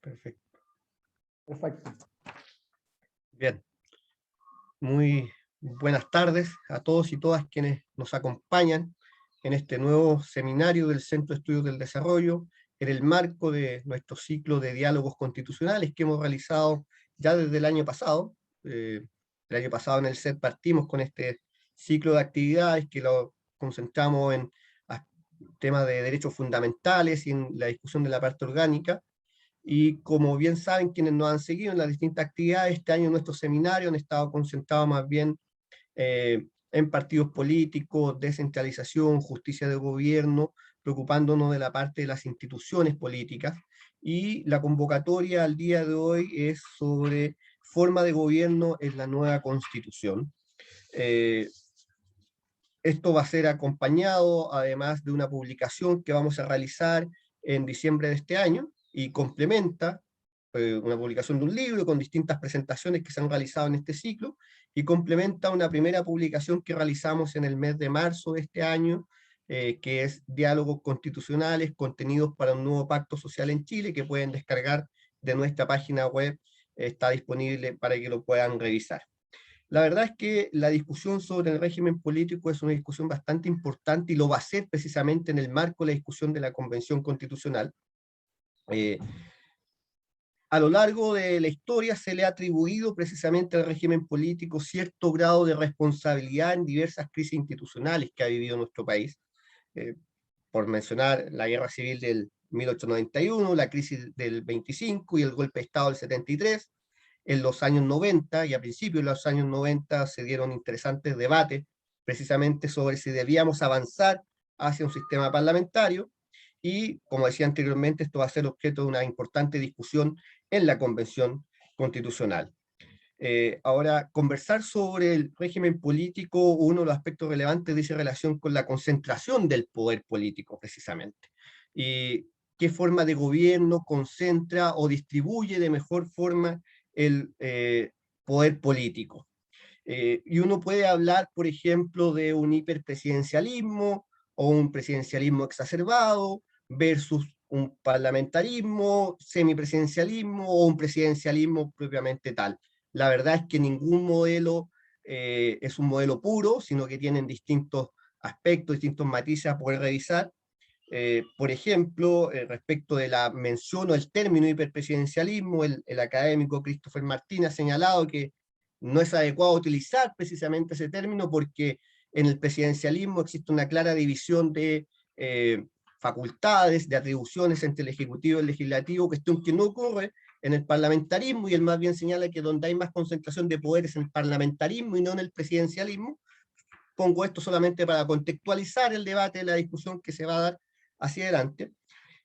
Perfecto. Perfecto. Bien. Muy buenas tardes a todos y todas quienes nos acompañan en este nuevo seminario del Centro de Estudios del Desarrollo, en el marco de nuestro ciclo de diálogos constitucionales que hemos realizado ya desde el año pasado. El año pasado en el CET partimos con este ciclo de actividades que lo concentramos en temas de derechos fundamentales y en la discusión de la parte orgánica. Y como bien saben quienes nos han seguido en las distintas actividades, este año nuestros seminarios han estado concentrados más bien en partidos políticos, descentralización, justicia de gobierno, preocupándonos de la parte de las instituciones políticas. Y la convocatoria al día de hoy es sobre forma de gobierno en la nueva Constitución. Esto va a ser acompañado además de una publicación que vamos a realizar en diciembre de este año y complementa una publicación de un libro con distintas presentaciones que se han realizado en este ciclo y complementa una primera publicación que realizamos en el mes de marzo de este año, que es Diálogos Constitucionales, contenidos para un nuevo pacto social en Chile, que pueden descargar de nuestra página web, está disponible para que lo puedan revisar. La verdad es que la discusión sobre el régimen político es una discusión bastante importante y lo va a ser precisamente en el marco de la discusión de la Convención Constitucional. A lo largo de la historia se le ha atribuido precisamente al régimen político cierto grado de responsabilidad en diversas crisis institucionales que ha vivido nuestro país. Por mencionar la guerra civil del 1891, la crisis del 25 y el golpe de Estado del 73, en los años 90 y a principios de los años 90 se dieron interesantes debates precisamente sobre si debíamos avanzar hacia un sistema parlamentario y, como decía anteriormente, esto va a ser objeto de una importante discusión en la Convención Constitucional. Ahora, conversar sobre el régimen político, uno de los aspectos relevantes dice relación con la concentración del poder político, precisamente. Y qué forma de gobierno concentra o distribuye de mejor forma el poder político. Y uno puede hablar, por ejemplo, de un hiperpresidencialismo o un presidencialismo exacerbado versus un parlamentarismo, semipresidencialismo o un presidencialismo propiamente tal. La verdad es que ningún modelo es un modelo puro, sino que tienen distintos aspectos, distintos matices a poder revisar. Por ejemplo, respecto de la mención o el término hiperpresidencialismo, el académico Christopher Martín ha señalado que no es adecuado utilizar precisamente ese término porque en el presidencialismo existe una clara división de facultades, de atribuciones entre el Ejecutivo y el Legislativo, cuestión que no ocurre en el parlamentarismo, y él más bien señala que donde hay más concentración de poderes en el parlamentarismo y no en el presidencialismo. Pongo esto solamente para contextualizar el debate, la discusión que se va a dar hacia adelante,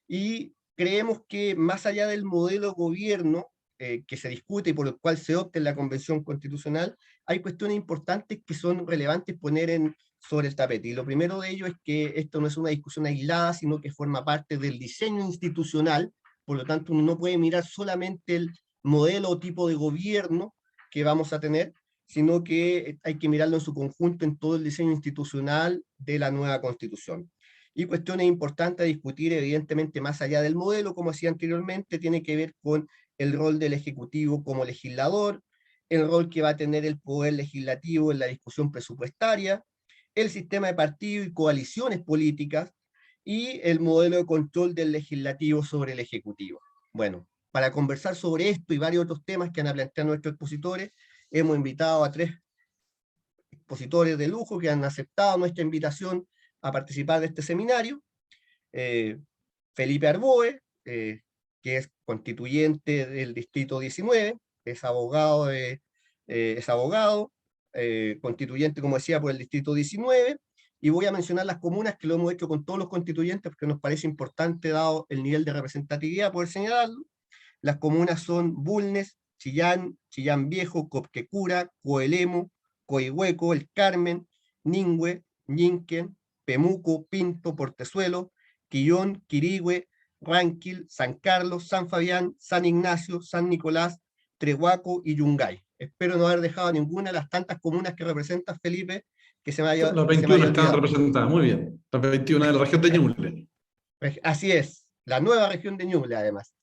y creemos que más allá del modelo de gobierno que se discute y por el cual se opta en la Convención Constitucional, hay cuestiones importantes que son relevantes poner sobre el tapete. Y lo primero de ello es que esto no es una discusión aislada, sino que forma parte del diseño institucional, por lo tanto uno no puede mirar solamente el modelo o tipo de gobierno que vamos a tener, sino que hay que mirarlo en su conjunto en todo el diseño institucional de la nueva Constitución. Y cuestiones importantes a discutir, evidentemente, más allá del modelo, como decía anteriormente, tiene que ver con el rol del Ejecutivo como legislador, el rol que va a tener el Poder Legislativo en la discusión presupuestaria, el sistema de partidos y coaliciones políticas, y el modelo de control del Legislativo sobre el Ejecutivo. Bueno, para conversar sobre esto y varios otros temas que han a plantear nuestros expositores, hemos invitado a 3 expositores de lujo que han aceptado nuestra invitación a participar de este seminario. Felipe Arboe, que es constituyente del Distrito 19, es abogado, constituyente, como decía, por el Distrito 19, y voy a mencionar las comunas que lo hemos hecho con todos los constituyentes porque nos parece importante dado el nivel de representatividad poder señalarlo. Las comunas son Bulnes, Chillán, Chillán Viejo, Copquecura, Coelemu, Coihueco, El Carmen, Ningüe, Ñinquen, Pemuco, Pinto, Portezuelo, Quillón, Quirigüe, Ranquil, San Carlos, San Fabián, San Ignacio, San Nicolás, Trehuaco y Yungay. Espero no haber dejado ninguna de las tantas comunas que representa Felipe, que se me haya, Las que se me haya 21 estaban olvidado. representadas, muy bien. Las 21 de la región de Ñuble. Así es, la nueva región de Ñuble, además.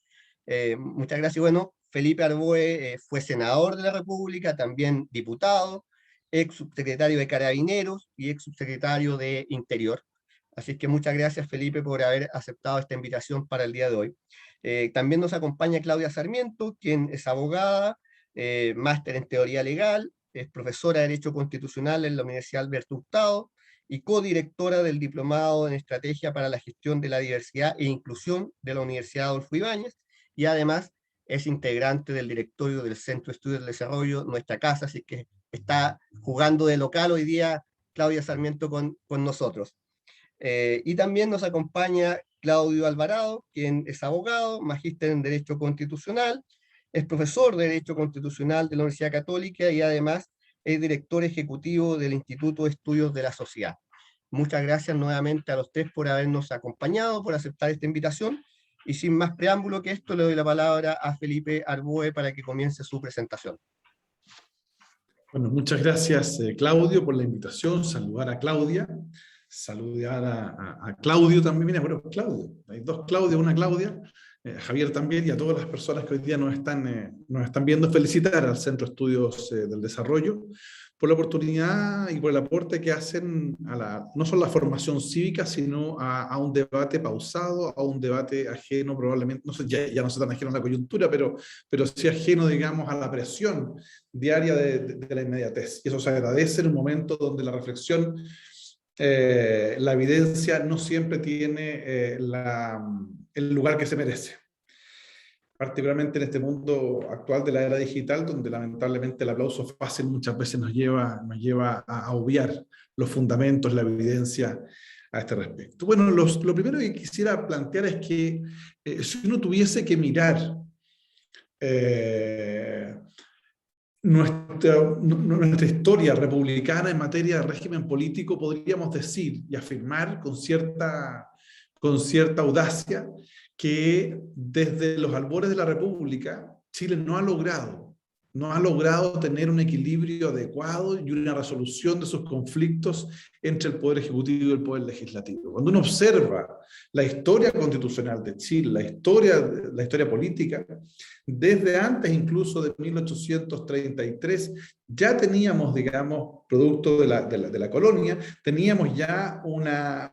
Muchas gracias. Bueno, Felipe Arboe fue senador de la República, también diputado, ex subsecretario de Carabineros y ex subsecretario de Interior. Así que muchas gracias, Felipe, por haber aceptado esta invitación para el día de hoy. También nos acompaña Claudia Sarmiento, quien es abogada, máster en teoría legal, es profesora de Derecho Constitucional en la Universidad Alberto Hurtado y codirectora del Diplomado en Estrategia para la Gestión de la Diversidad e Inclusión de la Universidad Adolfo Ibáñez, y además es integrante del directorio del Centro de Estudios del Desarrollo, Nuestra Casa, así que está jugando de local hoy día Claudia Sarmiento con nosotros. Y también nos acompaña Claudio Alvarado, quien es abogado, magíster en Derecho Constitucional, es profesor de Derecho Constitucional de la Universidad Católica y además es director ejecutivo del Instituto de Estudios de la Sociedad. Muchas gracias nuevamente a los tres por habernos acompañado, por aceptar esta invitación. Y sin más preámbulo que esto, le doy la palabra a Felipe Arboe para que comience su presentación. Bueno, muchas gracias, Claudio, por la invitación. Saludar a Claudia, saludar a Claudio también. Mira, bueno, Claudio, hay dos Claudios, una Claudia, Javier también, y a todas las personas que hoy día nos están viendo. Felicitar al Centro de Estudios del Desarrollo por la oportunidad y por el aporte que hacen no solo a la formación cívica, sino a un debate pausado, a un debate ajeno probablemente, no sé, ya no sé tan ajeno a la coyuntura, pero sí ajeno, digamos, a la presión diaria de la inmediatez. Y eso se agradece en un momento donde la reflexión, la evidencia no siempre tiene el lugar que se merece. Particularmente en este mundo actual de la era digital, donde lamentablemente el aplauso fácil muchas veces nos lleva a obviar los fundamentos, la evidencia a este respecto. Bueno, lo primero que quisiera plantear es que si uno tuviese que mirar nuestra historia republicana en materia de régimen político, podríamos decir y afirmar con cierta audacia que desde los albores de la República, Chile no ha logrado tener un equilibrio adecuado y una resolución de sus conflictos entre el Poder Ejecutivo y el Poder Legislativo. Cuando uno observa la historia constitucional de Chile, la historia política, desde antes incluso de 1833, ya teníamos, digamos, producto de la colonia, teníamos ya una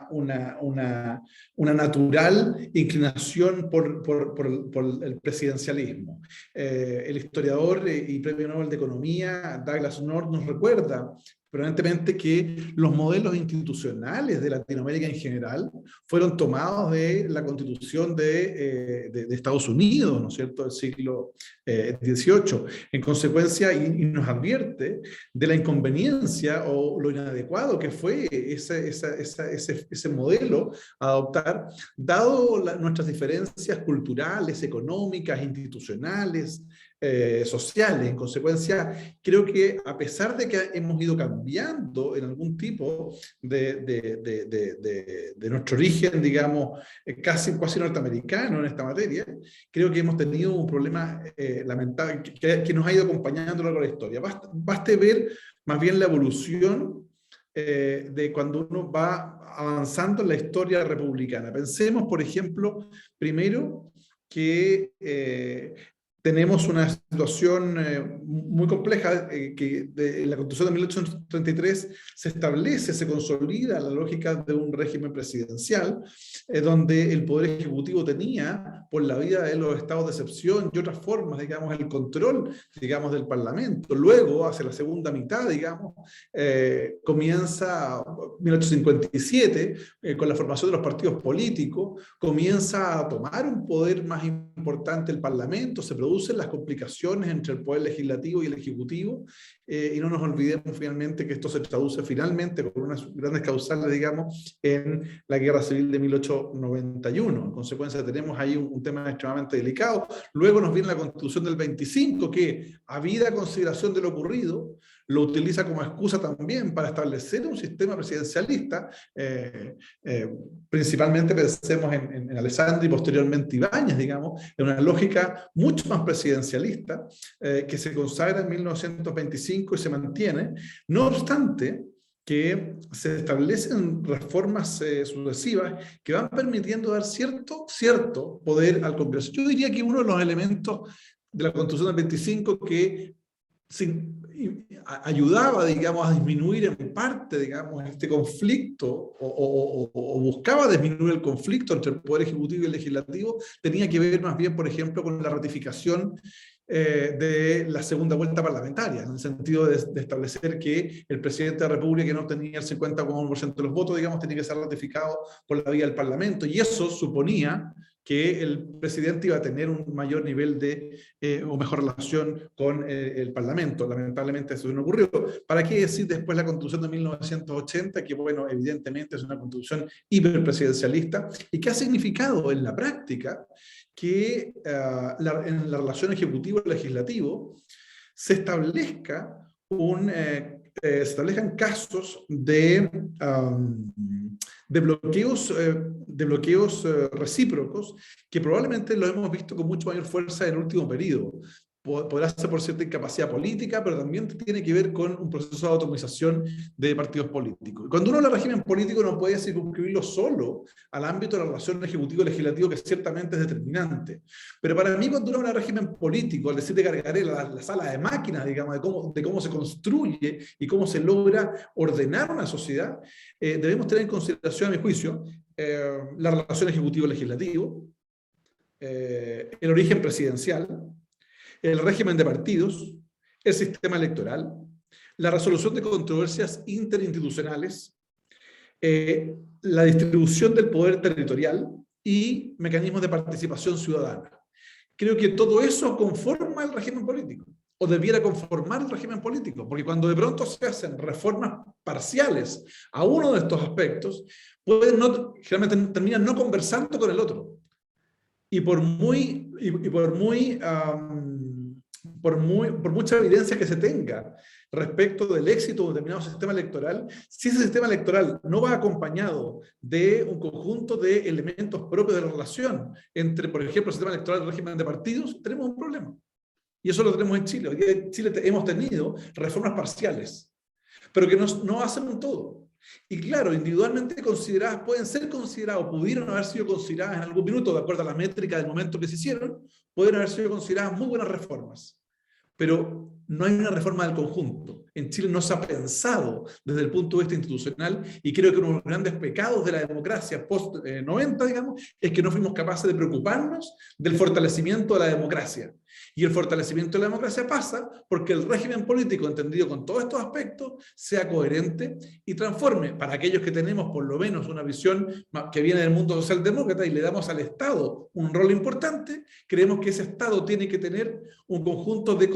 natural inclinación por el presidencialismo. El historiador y premio Nobel de Economía, Douglas North, nos recuerda permanentemente que los modelos institucionales de Latinoamérica en general fueron tomados de la Constitución de Estados Unidos, ¿no es cierto?, del siglo XVIII. En consecuencia, y nos advierte de la inconveniencia o lo inadecuado que fue ese modelo a adoptar, dado nuestras diferencias culturales, económicas, institucionales, sociales. En consecuencia, creo que a pesar de que hemos ido cambiando en algún tipo de nuestro origen, digamos, casi norteamericano en esta materia, creo que hemos tenido un problema lamentable que nos ha ido acompañando a lo largo de la historia. Baste ver más bien la evolución de cuando uno va avanzando en la historia republicana. Pensemos, por ejemplo, primero que tenemos una situación muy compleja que en la Constitución de 1833 se establece, se consolida la lógica de un régimen presidencial, donde el Poder Ejecutivo tenía, por la vía de los estados de excepción y otras formas, digamos, el control, digamos, del Parlamento. Luego, hacia la segunda mitad, digamos, comienza 1857, con la formación de los partidos políticos, comienza a tomar un poder más importante el Parlamento, se producen las complicaciones entre el Poder Legislativo y el Ejecutivo, y no nos olvidemos finalmente que esto se traduce finalmente con unas grandes causales, digamos, en la Guerra Civil de 1891. En consecuencia tenemos ahí un tema extremadamente delicado. Luego nos viene la Constitución del 25, que, habida consideración de lo ocurrido, lo utiliza como excusa también para establecer un sistema presidencialista. Principalmente pensemos en Alessandri y posteriormente Ibáñez, digamos, en una lógica mucho más presidencialista, que se consagra en 1925 y se mantiene. No obstante, que se establecen reformas sucesivas que van permitiendo dar cierto poder al Congreso. Yo diría que uno de los elementos de la Constitución del 25 que ayudaba, digamos, a disminuir en parte, digamos, este conflicto o buscaba disminuir el conflicto entre el Poder Ejecutivo y el Legislativo, tenía que ver más bien, por ejemplo, con la ratificación de la segunda vuelta parlamentaria, en el sentido de establecer que el presidente de la República, que no tenía el 50,1% de los votos, digamos, tenía que ser ratificado por la vía del Parlamento, y eso suponía que el presidente iba a tener un mayor nivel de, o mejor relación con el Parlamento. Lamentablemente eso no ocurrió. ¿Para qué decir después la Constitución de 1980, que bueno, evidentemente es una Constitución hiperpresidencialista, y que ha significado en la práctica que en la relación ejecutivo-legislativo se establezcan casos de bloqueos recíprocos que probablemente lo hemos visto con mucho mayor fuerza en el último periodo. Podrá ser por cierta incapacidad política, pero también tiene que ver con un proceso de atomización de partidos políticos. Y cuando uno habla de régimen político no puede circunscribirlo solo al ámbito de la relación ejecutivo-legislativo, que ciertamente es determinante. Pero para mí, cuando uno habla de régimen político, al decir de cargaré la sala de máquinas, digamos, de cómo se construye y cómo se logra ordenar una sociedad, debemos tener en consideración, a mi juicio, la relación ejecutivo-legislativo, el origen presidencial, el régimen de partidos, el sistema electoral, la resolución de controversias interinstitucionales, la distribución del poder territorial y mecanismos de participación ciudadana. Creo que todo eso conforma el régimen político, o debiera conformar el régimen político, porque cuando de pronto se hacen reformas parciales a uno de estos aspectos, generalmente terminan no conversando con el otro. Y por mucha evidencia que se tenga respecto del éxito de un determinado sistema electoral, si ese sistema electoral no va acompañado de un conjunto de elementos propios de la relación entre, por ejemplo, el sistema electoral y el régimen de partidos, tenemos un problema. Y eso lo tenemos en Chile. Hoy día en Chile hemos tenido reformas parciales, pero que no hacen un todo. Y claro, individualmente consideradas, pudieron haber sido consideradas en algún minuto, de acuerdo a la métrica del momento que se hicieron, pueden haber sido consideradas muy buenas reformas. Pero no hay una reforma del conjunto. En Chile no se ha pensado desde el punto de vista institucional, y creo que uno de los grandes pecados de la democracia post-90, digamos, es que no fuimos capaces de preocuparnos del fortalecimiento de la democracia. Y el fortalecimiento de la democracia pasa porque el régimen político, entendido con todos estos aspectos, sea coherente y transforme. Para aquellos que tenemos por lo menos una visión que viene del mundo socialdemócrata y le damos al Estado un rol importante, creemos que ese Estado tiene que tener un conjunto de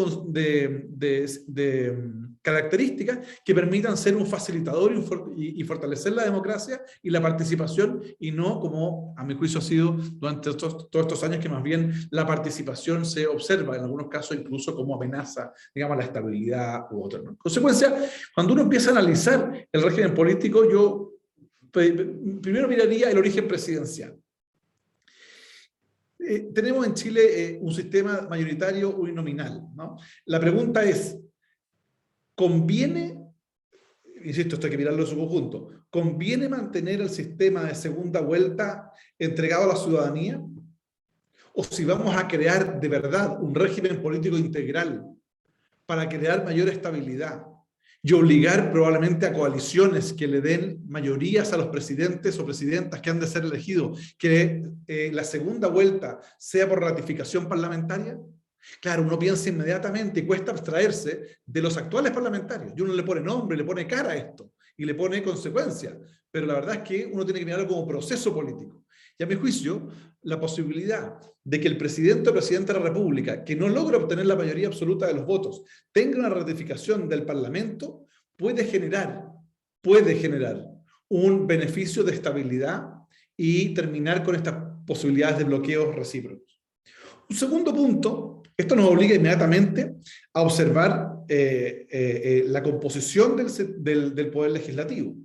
características que permitan ser un facilitador y fortalecer la democracia y la participación, y no como a mi juicio ha sido durante todos estos años, que más bien la participación se observa en algunos casos incluso como amenaza, digamos, a la estabilidad u otra, ¿no? En consecuencia, cuando uno empieza a analizar el régimen político, yo primero miraría el origen presidencial. Tenemos en Chile un sistema mayoritario uninominal, ¿no? La pregunta es, ¿conviene, insisto, esto hay que mirarlo en su conjunto, ¿conviene mantener el sistema de segunda vuelta entregado a la ciudadanía? ¿O si vamos a crear de verdad un régimen político integral para crear mayor estabilidad y obligar probablemente a coaliciones que le den mayorías a los presidentes o presidentas que han de ser elegidos, que la segunda vuelta sea por ratificación parlamentaria? Claro, uno piensa inmediatamente y cuesta abstraerse de los actuales parlamentarios, y uno le pone nombre, le pone cara a esto y le pone consecuencias, pero la verdad es que uno tiene que mirarlo como proceso político. Y a mi juicio, la posibilidad de que el presidente o presidenta de la República, que no logra obtener la mayoría absoluta de los votos, tenga una ratificación del Parlamento, puede generar un beneficio de estabilidad y terminar con estas posibilidades de bloqueos recíprocos. Un segundo punto, esto nos obliga inmediatamente a observar la composición del poder legislativo.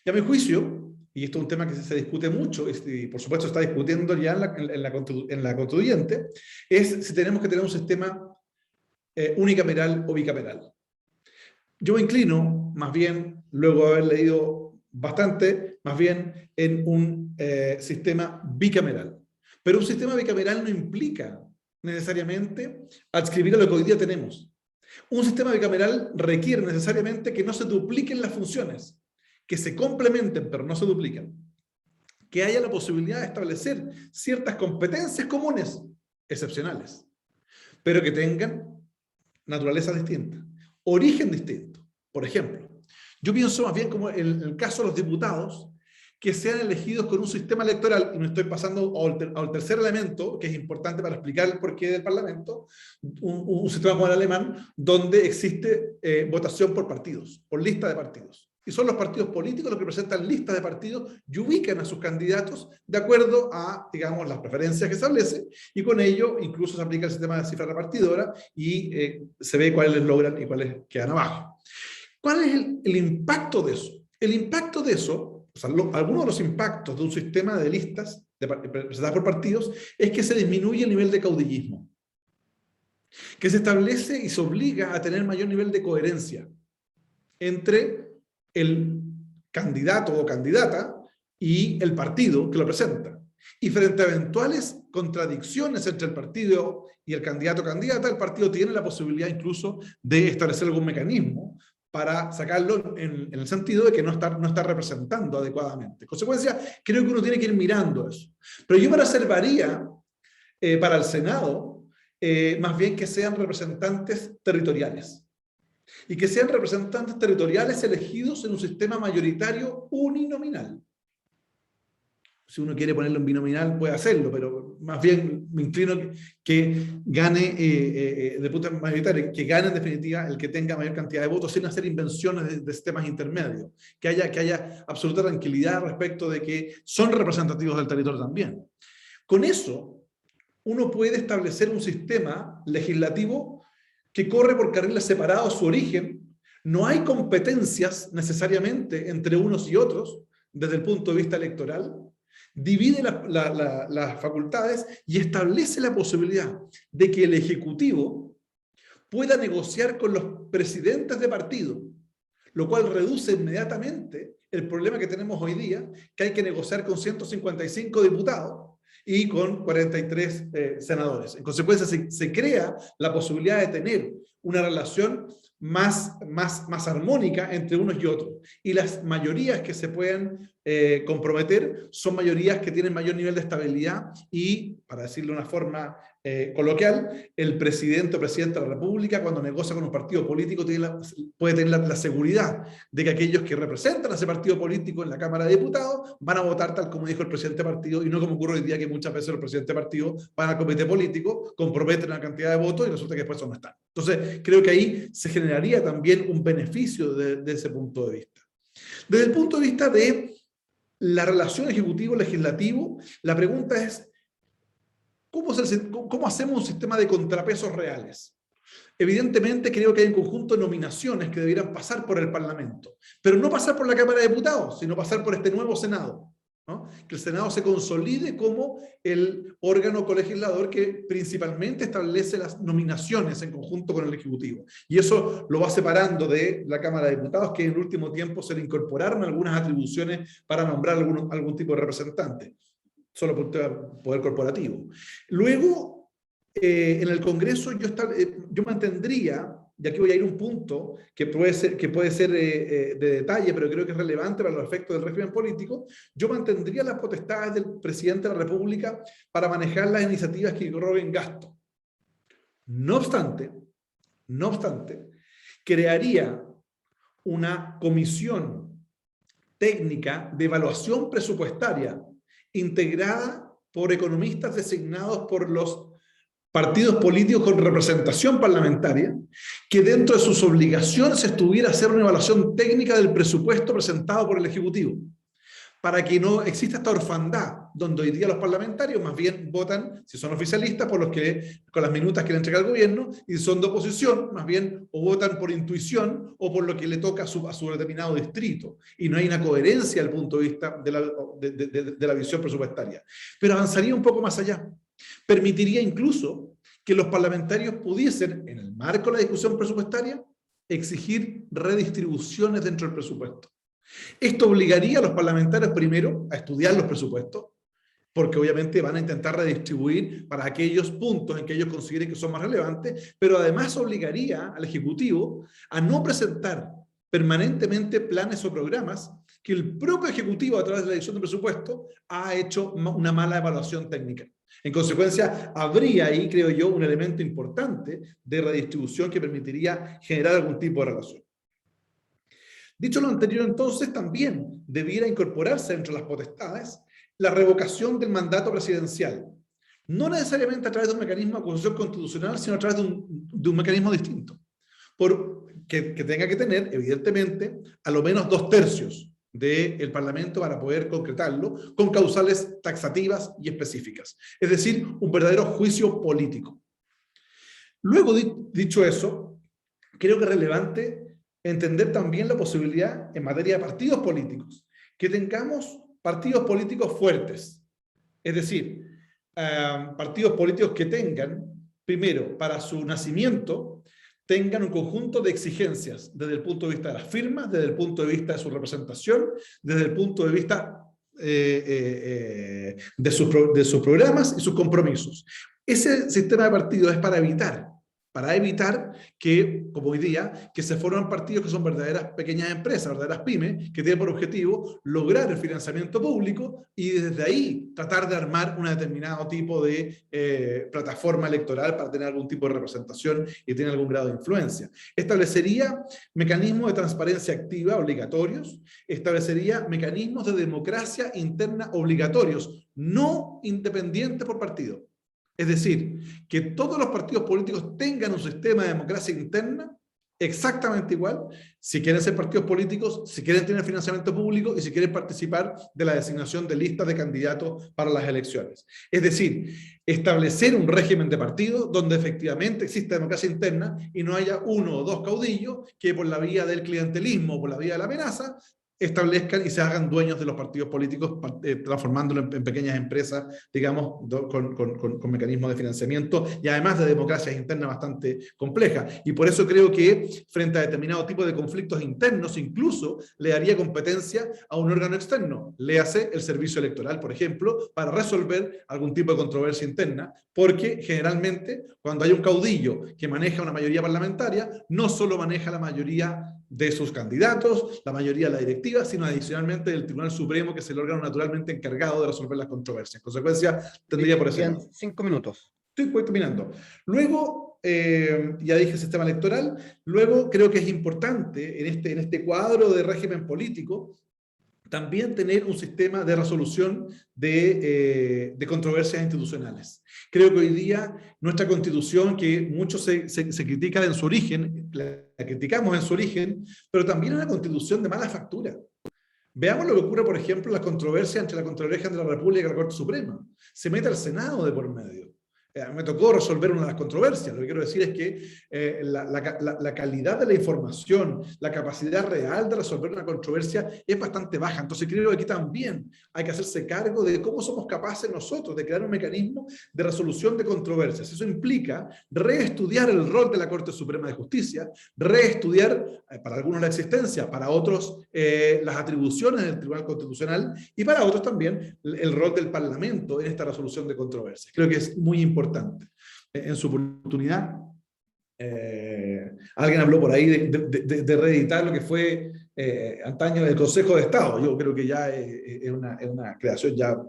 Y a mi juicio, y esto es un tema que se discute mucho, y por supuesto se está discutiendo ya en la constituyente, es si tenemos que tener un sistema unicameral o bicameral. Yo me inclino más bien luego de haber leído bastante, más bien en un sistema bicameral. Pero un sistema bicameral no implica necesariamente adscribir a lo que hoy día tenemos. Un sistema bicameral requiere necesariamente que no se dupliquen las funciones, que se complementen pero no se dupliquen, que haya la posibilidad de establecer ciertas competencias comunes, excepcionales, pero que tengan naturaleza distinta, origen distinto. Por ejemplo, yo pienso más bien como en el caso de los diputados, que sean elegidos con un sistema electoral, y me estoy pasando al tercer elemento, que es importante para explicar el porqué del Parlamento, un sistema como el alemán, donde existe votación por partidos, por lista de partidos. Y son los partidos políticos los que presentan listas de partidos y ubican a sus candidatos de acuerdo a, digamos, las preferencias que establece, y con ello incluso se aplica el sistema de cifra repartidora y se ve cuáles logran y cuáles quedan abajo. ¿Cuál es el impacto de eso? El impacto de eso, o sea, algunos de los impactos de un sistema de listas presentadas por partidos es que se disminuye el nivel de caudillismo, que se establece y se obliga a tener mayor nivel de coherencia entre el candidato o candidata y el partido que lo presenta. Y frente a eventuales contradicciones entre el partido y el candidato o candidata, el partido tiene la posibilidad incluso de establecer algún mecanismo para sacarlo en el sentido de que no está representando adecuadamente. En consecuencia, creo que uno tiene que ir mirando eso. Pero yo me reservaría para el Senado más bien que sean representantes territoriales. Y que sean representantes territoriales elegidos en un sistema mayoritario uninominal. Si uno quiere ponerlo en binominal puede hacerlo, pero más bien me inclino que gane de punto mayoritario, que gane en definitiva el que tenga mayor cantidad de votos sin hacer invenciones de sistemas intermedios, que haya absoluta tranquilidad respecto de que son representativos del territorio también. Con eso, uno puede establecer un sistema legislativo que corre por carriles separados su origen, no hay competencias necesariamente entre unos y otros desde el punto de vista electoral, divide las facultades y establece la posibilidad de que el Ejecutivo pueda negociar con los presidentes de partido, lo cual reduce inmediatamente el problema que tenemos hoy día, que hay que negociar con 155 diputados y con 43 senadores. En consecuencia, se crea la posibilidad de tener una relación más armónica entre unos y otros. Y las mayorías que se pueden comprometer son mayorías que tienen mayor nivel de estabilidad y, para decirlo de una forma coloquial, el presidente o presidenta de la República, cuando negocia con un partido político, puede tener la seguridad de que aquellos que representan a ese partido político en la Cámara de Diputados van a votar tal como dijo el presidente de partido, y no como ocurre hoy día, que muchas veces los presidentes de partido van al comité político, comprometen una cantidad de votos y resulta que después no están. Entonces, creo que ahí se generaría también un beneficio de ese punto de vista. Desde el punto de vista de la relación ejecutivo-legislativo, la pregunta es, ¿cómo hacemos un sistema de contrapesos reales? Evidentemente creo que hay un conjunto de nominaciones que debieran pasar por el Parlamento, pero no pasar por la Cámara de Diputados, sino pasar por este nuevo Senado, ¿no? Que el Senado se consolide como el órgano colegislador que principalmente establece las nominaciones en conjunto con el Ejecutivo. Y eso lo va separando de la Cámara de Diputados, que en el último tiempo se le incorporaron algunas atribuciones para nombrar algún tipo de representante, solo por poder corporativo. Luego, en el Congreso yo mantendría, y aquí voy a ir a un punto que puede ser de detalle, pero creo que es relevante para los efectos del régimen político, yo mantendría las potestades del presidente de la República para manejar las iniciativas que roben gasto. No obstante, crearía una comisión técnica de evaluación presupuestaria integrada por economistas designados por los partidos políticos con representación parlamentaria, que dentro de sus obligaciones estuviera a hacer una evaluación técnica del presupuesto presentado por el Ejecutivo, para que no exista esta orfandad, donde hoy día los parlamentarios más bien votan, si son oficialistas, por los que, con las minutas que le entrega el gobierno, y si son de oposición, más bien o votan por intuición o por lo que le toca a su determinado distrito. Y no hay una coherencia al punto de vista de la visión presupuestaria. Pero avanzaría un poco más allá. Permitiría incluso que los parlamentarios pudiesen, en el marco de la discusión presupuestaria, exigir redistribuciones dentro del presupuesto. Esto obligaría a los parlamentarios primero a estudiar los presupuestos, porque obviamente van a intentar redistribuir para aquellos puntos en que ellos consideren que son más relevantes, pero además obligaría al Ejecutivo a no presentar permanentemente planes o programas que el propio Ejecutivo, a través de la edición de presupuesto, ha hecho una mala evaluación técnica. En consecuencia, habría ahí, creo yo, un elemento importante de redistribución que permitiría generar algún tipo de relación. Dicho lo anterior, entonces, también debiera incorporarse entre las potestades la revocación del mandato presidencial. No necesariamente a través de un mecanismo de acusación constitucional, sino a través de un mecanismo distinto. Que tenga que tener, evidentemente, a lo menos 2/3 del Parlamento para poder concretarlo con causales taxativas y específicas. Es decir, un verdadero juicio político. Luego, dicho eso, creo que es relevante entender también la posibilidad en materia de partidos políticos, que tengamos partidos políticos fuertes. Es decir, partidos políticos que tengan, primero, para su nacimiento, tengan un conjunto de exigencias desde el punto de vista de las firmas, desde el punto de vista de su representación, desde el punto de vista de sus programas y sus compromisos. Ese sistema de partidos es para evitar que, como hoy día, que se forman partidos que son verdaderas pequeñas empresas, verdaderas pymes, que tienen por objetivo lograr el financiamiento público y desde ahí tratar de armar un determinado tipo de plataforma electoral para tener algún tipo de representación y tener algún grado de influencia. Establecería mecanismos de transparencia activa obligatorios, establecería mecanismos de democracia interna obligatorios, no independientes por partido. Es decir, que todos los partidos políticos tengan un sistema de democracia interna exactamente igual, si quieren ser partidos políticos, si quieren tener financiamiento público y si quieren participar de la designación de listas de candidatos para las elecciones. Es decir, establecer un régimen de partidos donde efectivamente exista democracia interna y no haya uno o dos caudillos que por la vía del clientelismo o por la vía de la amenaza establezcan y se hagan dueños de los partidos políticos, transformándolo en pequeñas empresas, digamos, con mecanismos de financiamiento y además de democracias internas bastante complejas. Y por eso creo que frente a determinado tipo de conflictos internos, incluso le daría competencia a un órgano externo, léase el servicio electoral, por ejemplo, para resolver algún tipo de controversia interna, porque generalmente cuando hay un caudillo que maneja una mayoría parlamentaria, no solo maneja la mayoría de sus candidatos, la mayoría de la directiva, sino adicionalmente del Tribunal Supremo, que es el órgano naturalmente encargado de resolver las controversias. En consecuencia, tendría por ese lado. 5 minutos. Estoy terminando. Luego, ya dije sistema electoral, luego creo que es importante en este cuadro de régimen político también tener un sistema de resolución de controversias institucionales. Creo que hoy día nuestra Constitución, que muchos se critican en su origen, la criticamos en su origen, pero también es una Constitución de mala factura. Veamos lo que ocurre, por ejemplo, en la controversia entre la Contraloría de la República y la Corte Suprema. Se mete al Senado de por medio. Me tocó resolver una de las controversias. Lo que quiero decir es que la calidad de la información, la capacidad real de resolver una controversia es bastante baja. Entonces creo que aquí también hay que hacerse cargo de cómo somos capaces nosotros de crear un mecanismo de resolución de controversias. Eso implica reestudiar el rol de la Corte Suprema de Justicia, reestudiar para algunos la existencia, para otros las atribuciones del Tribunal Constitucional y para otros también el rol del Parlamento en esta resolución de controversias. Creo que es muy importante. En su oportunidad, alguien habló por ahí de reeditar lo que fue antaño el Consejo de Estado. Yo creo que ya es una creación ya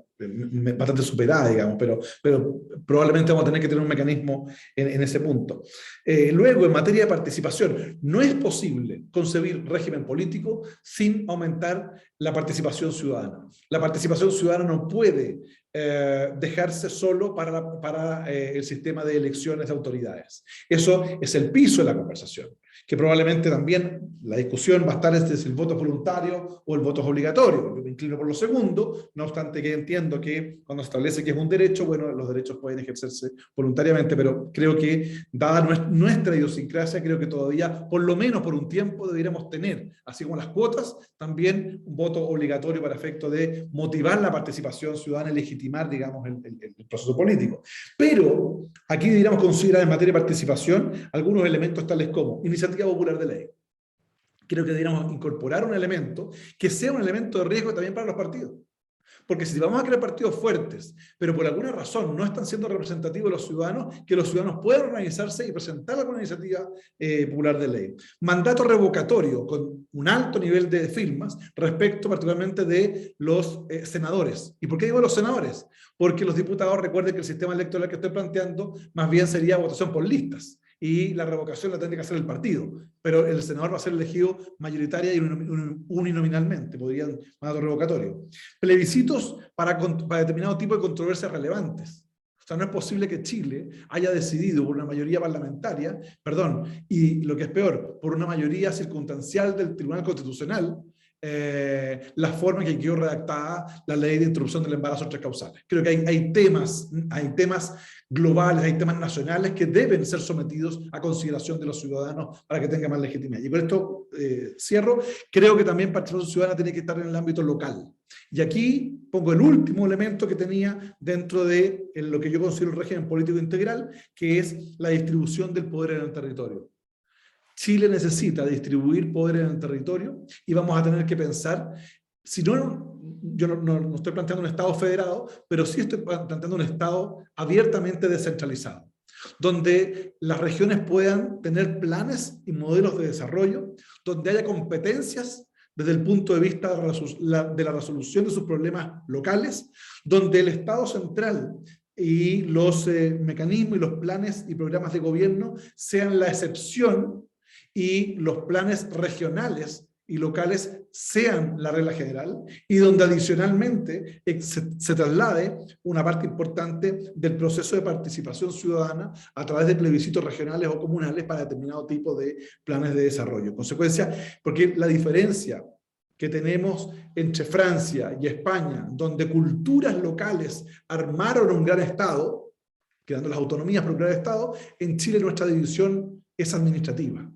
bastante superada, digamos, pero probablemente vamos a tener que tener un mecanismo en ese punto. Luego, en materia de participación, no es posible concebir régimen político sin aumentar la participación ciudadana. La participación ciudadana no puede dejarse solo para el sistema de elecciones de autoridades. Eso es el piso de la conversación, que probablemente también la discusión va a estar entre el voto voluntario o el voto obligatorio. Yo me inclino por lo segundo, no obstante que entiendo que cuando se establece que es un derecho, bueno, los derechos pueden ejercerse voluntariamente, pero creo que, dada nuestra idiosincrasia, creo que todavía, por lo menos por un tiempo, deberíamos tener, así como las cuotas, también un voto obligatorio para efecto de motivar la participación ciudadana y legitimar, digamos, el proceso político. Pero aquí deberíamos considerar en materia de participación algunos elementos tales como iniciativas iniciativa popular de ley. Creo que deberíamos incorporar un elemento que sea un elemento de riesgo también para los partidos. Porque si vamos a crear partidos fuertes, pero por alguna razón no están siendo representativos los ciudadanos, que los ciudadanos puedan organizarse y presentar alguna iniciativa popular de ley. Mandato revocatorio con un alto nivel de firmas respecto particularmente de los senadores. ¿Y por qué digo los senadores? Porque los diputados, recuerden que el sistema electoral que estoy planteando más bien sería votación por listas, y la revocación la tendría que hacer el partido, pero el senador va a ser elegido mayoritaria y uninominalmente, podrían mandato revocatorio. Plebiscitos para determinado tipo de controversias relevantes. O sea, no es posible que Chile haya decidido por una mayoría parlamentaria, y lo que es peor, por una mayoría circunstancial del Tribunal Constitucional, la forma en que quedó redactada la ley de interrupción del embarazo entre causales. Creo que hay temas globales, hay temas nacionales que deben ser sometidos a consideración de los ciudadanos para que tengan más legitimidad. Y con esto cierro. Creo que también participación ciudadana tiene que estar en el ámbito local. Y aquí pongo el último elemento que tenía dentro de lo que yo considero el régimen político integral, que es la distribución del poder en el territorio. Chile necesita distribuir poder en el territorio y vamos a tener que pensar, si no, yo no estoy planteando un Estado federado, pero sí estoy planteando un Estado abiertamente descentralizado, donde las regiones puedan tener planes y modelos de desarrollo, donde haya competencias desde el punto de vista de la resolución de sus problemas locales, donde el Estado central y los mecanismos y los planes y programas de gobierno sean la excepción y los planes regionales y locales sean la regla general, y donde adicionalmente se traslade una parte importante del proceso de participación ciudadana a través de plebiscitos regionales o comunales para determinado tipo de planes de desarrollo. En consecuencia, porque la diferencia que tenemos entre Francia y España, donde culturas locales armaron un gran Estado, quedando las autonomías por un gran Estado, en Chile nuestra división es administrativa.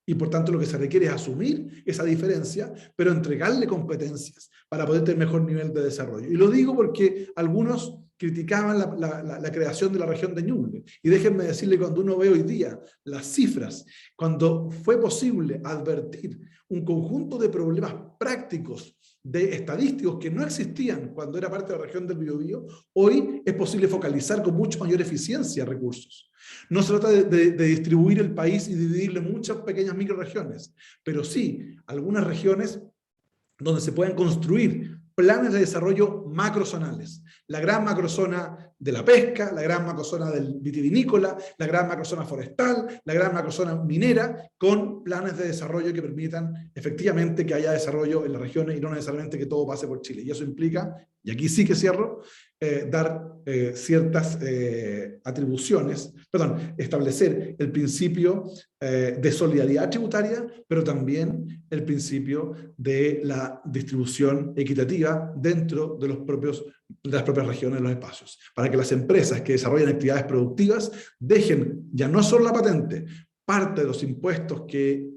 Y por tanto lo que se requiere es asumir esa diferencia, pero entregarle competencias para poder tener mejor nivel de desarrollo. Y lo digo porque algunos criticaban la creación de la región de Ñuble. Y déjenme decirle, cuando uno ve hoy día las cifras, cuando fue posible advertir un conjunto de problemas prácticos, de estadísticos que no existían cuando era parte de la región del Biobío, hoy es posible focalizar con mucha mayor eficiencia recursos. No se trata de distribuir el país y dividirlo en muchas pequeñas microregiones, pero sí algunas regiones donde se puedan construir planes de desarrollo macrozonales. La gran macrozona de la pesca, la gran macrozona del vitivinícola, la gran macrozona forestal, la gran macrozona minera, con planes de desarrollo que permitan efectivamente que haya desarrollo en las regiones y no necesariamente que todo pase por Chile. Y eso implica, y aquí sí que cierro, dar ciertas atribuciones, establecer el principio de solidaridad tributaria, pero también el principio de la distribución equitativa dentro de las propias regiones de los espacios, para que las empresas que desarrollan actividades productivas dejen ya no solo la patente, parte de los impuestos que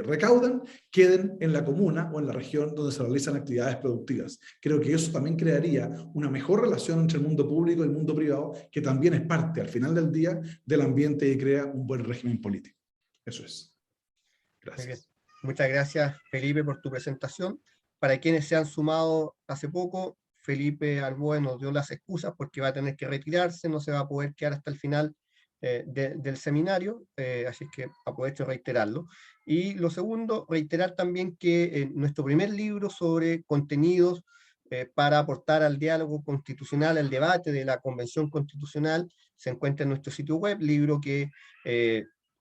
recaudan queden en la comuna o en la región donde se realizan actividades productivas. Creo que eso también crearía una mejor relación entre el mundo público y el mundo privado, que también es parte, al final del día, del ambiente y crea un buen régimen político. Eso es. Gracias. Muy bien. Muchas gracias, Felipe, por tu presentación. Para quienes se han sumado hace poco, Felipe Arboe nos dio las excusas porque va a tener que retirarse, no se va a poder quedar hasta el final del seminario, así que aprovecho de reiterarlo. Y lo segundo, reiterar también que nuestro primer libro sobre contenidos para aportar al diálogo constitucional, al debate de la Convención Constitucional, se encuentra en nuestro sitio web, libro que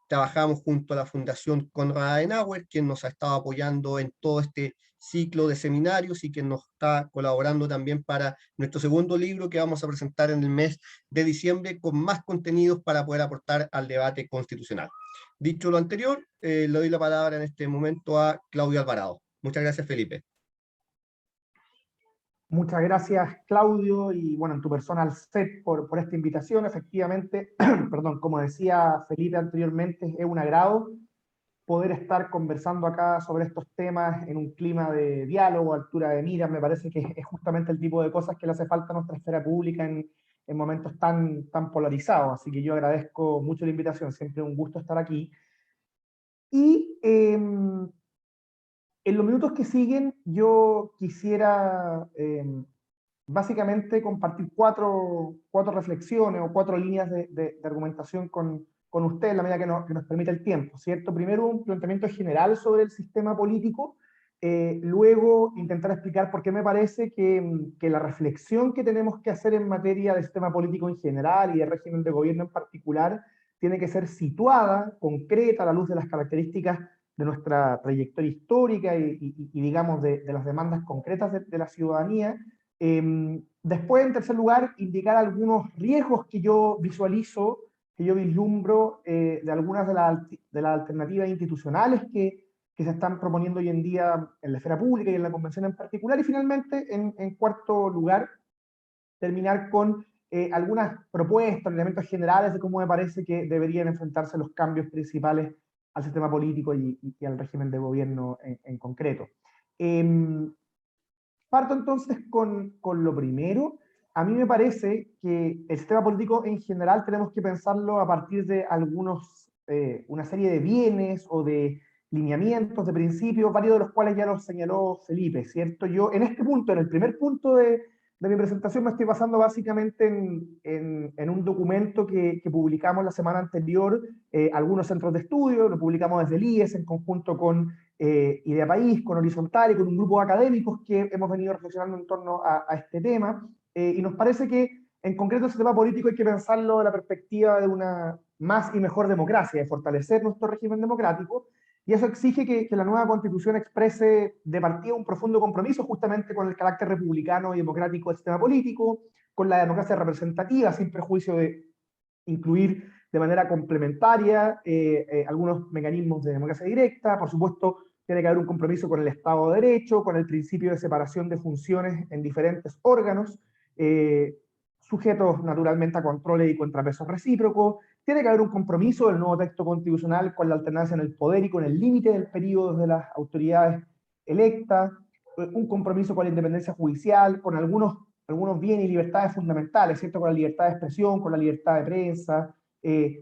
trabajamos junto a la Fundación Konrad Adenauer, quien nos ha estado apoyando en todo este ciclo de seminarios y quien nos está colaborando también para nuestro segundo libro que vamos a presentar en el mes de diciembre con más contenidos para poder aportar al debate constitucional. Dicho lo anterior, le doy la palabra en este momento a Claudio Alvarado. Muchas gracias, Felipe. Muchas gracias, Claudio, y bueno, en tu persona al CEP por esta invitación. Efectivamente, perdón, como decía Felipe anteriormente, es un agrado poder estar conversando acá sobre estos temas en un clima de diálogo, altura de miras. Me parece que es justamente el tipo de cosas que le hace falta a nuestra esfera pública en momentos tan polarizados. Así que yo agradezco mucho la invitación, siempre un gusto estar aquí. Y en los minutos que siguen, yo quisiera básicamente compartir cuatro reflexiones o 4 líneas de argumentación con usted en la medida que nos permita el tiempo, ¿cierto? Primero, un planteamiento general sobre el sistema político, luego intentar explicar por qué me parece que la reflexión que tenemos que hacer en materia de sistema político en general y de régimen de gobierno en particular tiene que ser situada, concreta, a la luz de las características de nuestra trayectoria histórica y digamos, de las demandas concretas de la ciudadanía. Después, en tercer lugar, indicar algunos riesgos que yo visualizo, que yo vislumbro de algunas de las alternativas institucionales que se están proponiendo hoy en día en la esfera pública y en la convención en particular. Y finalmente, en cuarto lugar, terminar con algunas propuestas, elementos generales de cómo me parece que deberían enfrentarse los cambios principales al sistema político y al régimen de gobierno en concreto. Parto entonces con lo primero. A mí me parece que el sistema político en general tenemos que pensarlo a partir de una serie de bienes o de lineamientos, de principios, varios de los cuales ya los señaló Felipe, ¿cierto? Yo en este punto, en el primer punto de mi presentación, me estoy basando básicamente en un documento que publicamos la semana anterior, algunos centros de estudio, lo publicamos desde el IES en conjunto con Idea País, con Horizontal y con un grupo de académicos que hemos venido reflexionando en torno a este tema, y nos parece que en concreto el sistema político hay que pensarlo de la perspectiva de una más y mejor democracia, de fortalecer nuestro régimen democrático, y eso exige que la nueva constitución exprese de partida un profundo compromiso justamente con el carácter republicano y democrático del sistema político, con la democracia representativa, sin perjuicio de incluir de manera complementaria algunos mecanismos de democracia directa. Por supuesto, tiene que haber un compromiso con el Estado de Derecho, con el principio de separación de funciones en diferentes órganos, sujetos naturalmente a controles y contrapesos recíprocos. Tiene que haber un compromiso del nuevo texto constitucional con la alternancia en el poder y con el límite del periodo de las autoridades electas, un compromiso con la independencia judicial, con algunos bienes y libertades fundamentales, ¿cierto? Con la libertad de expresión, con la libertad de prensa,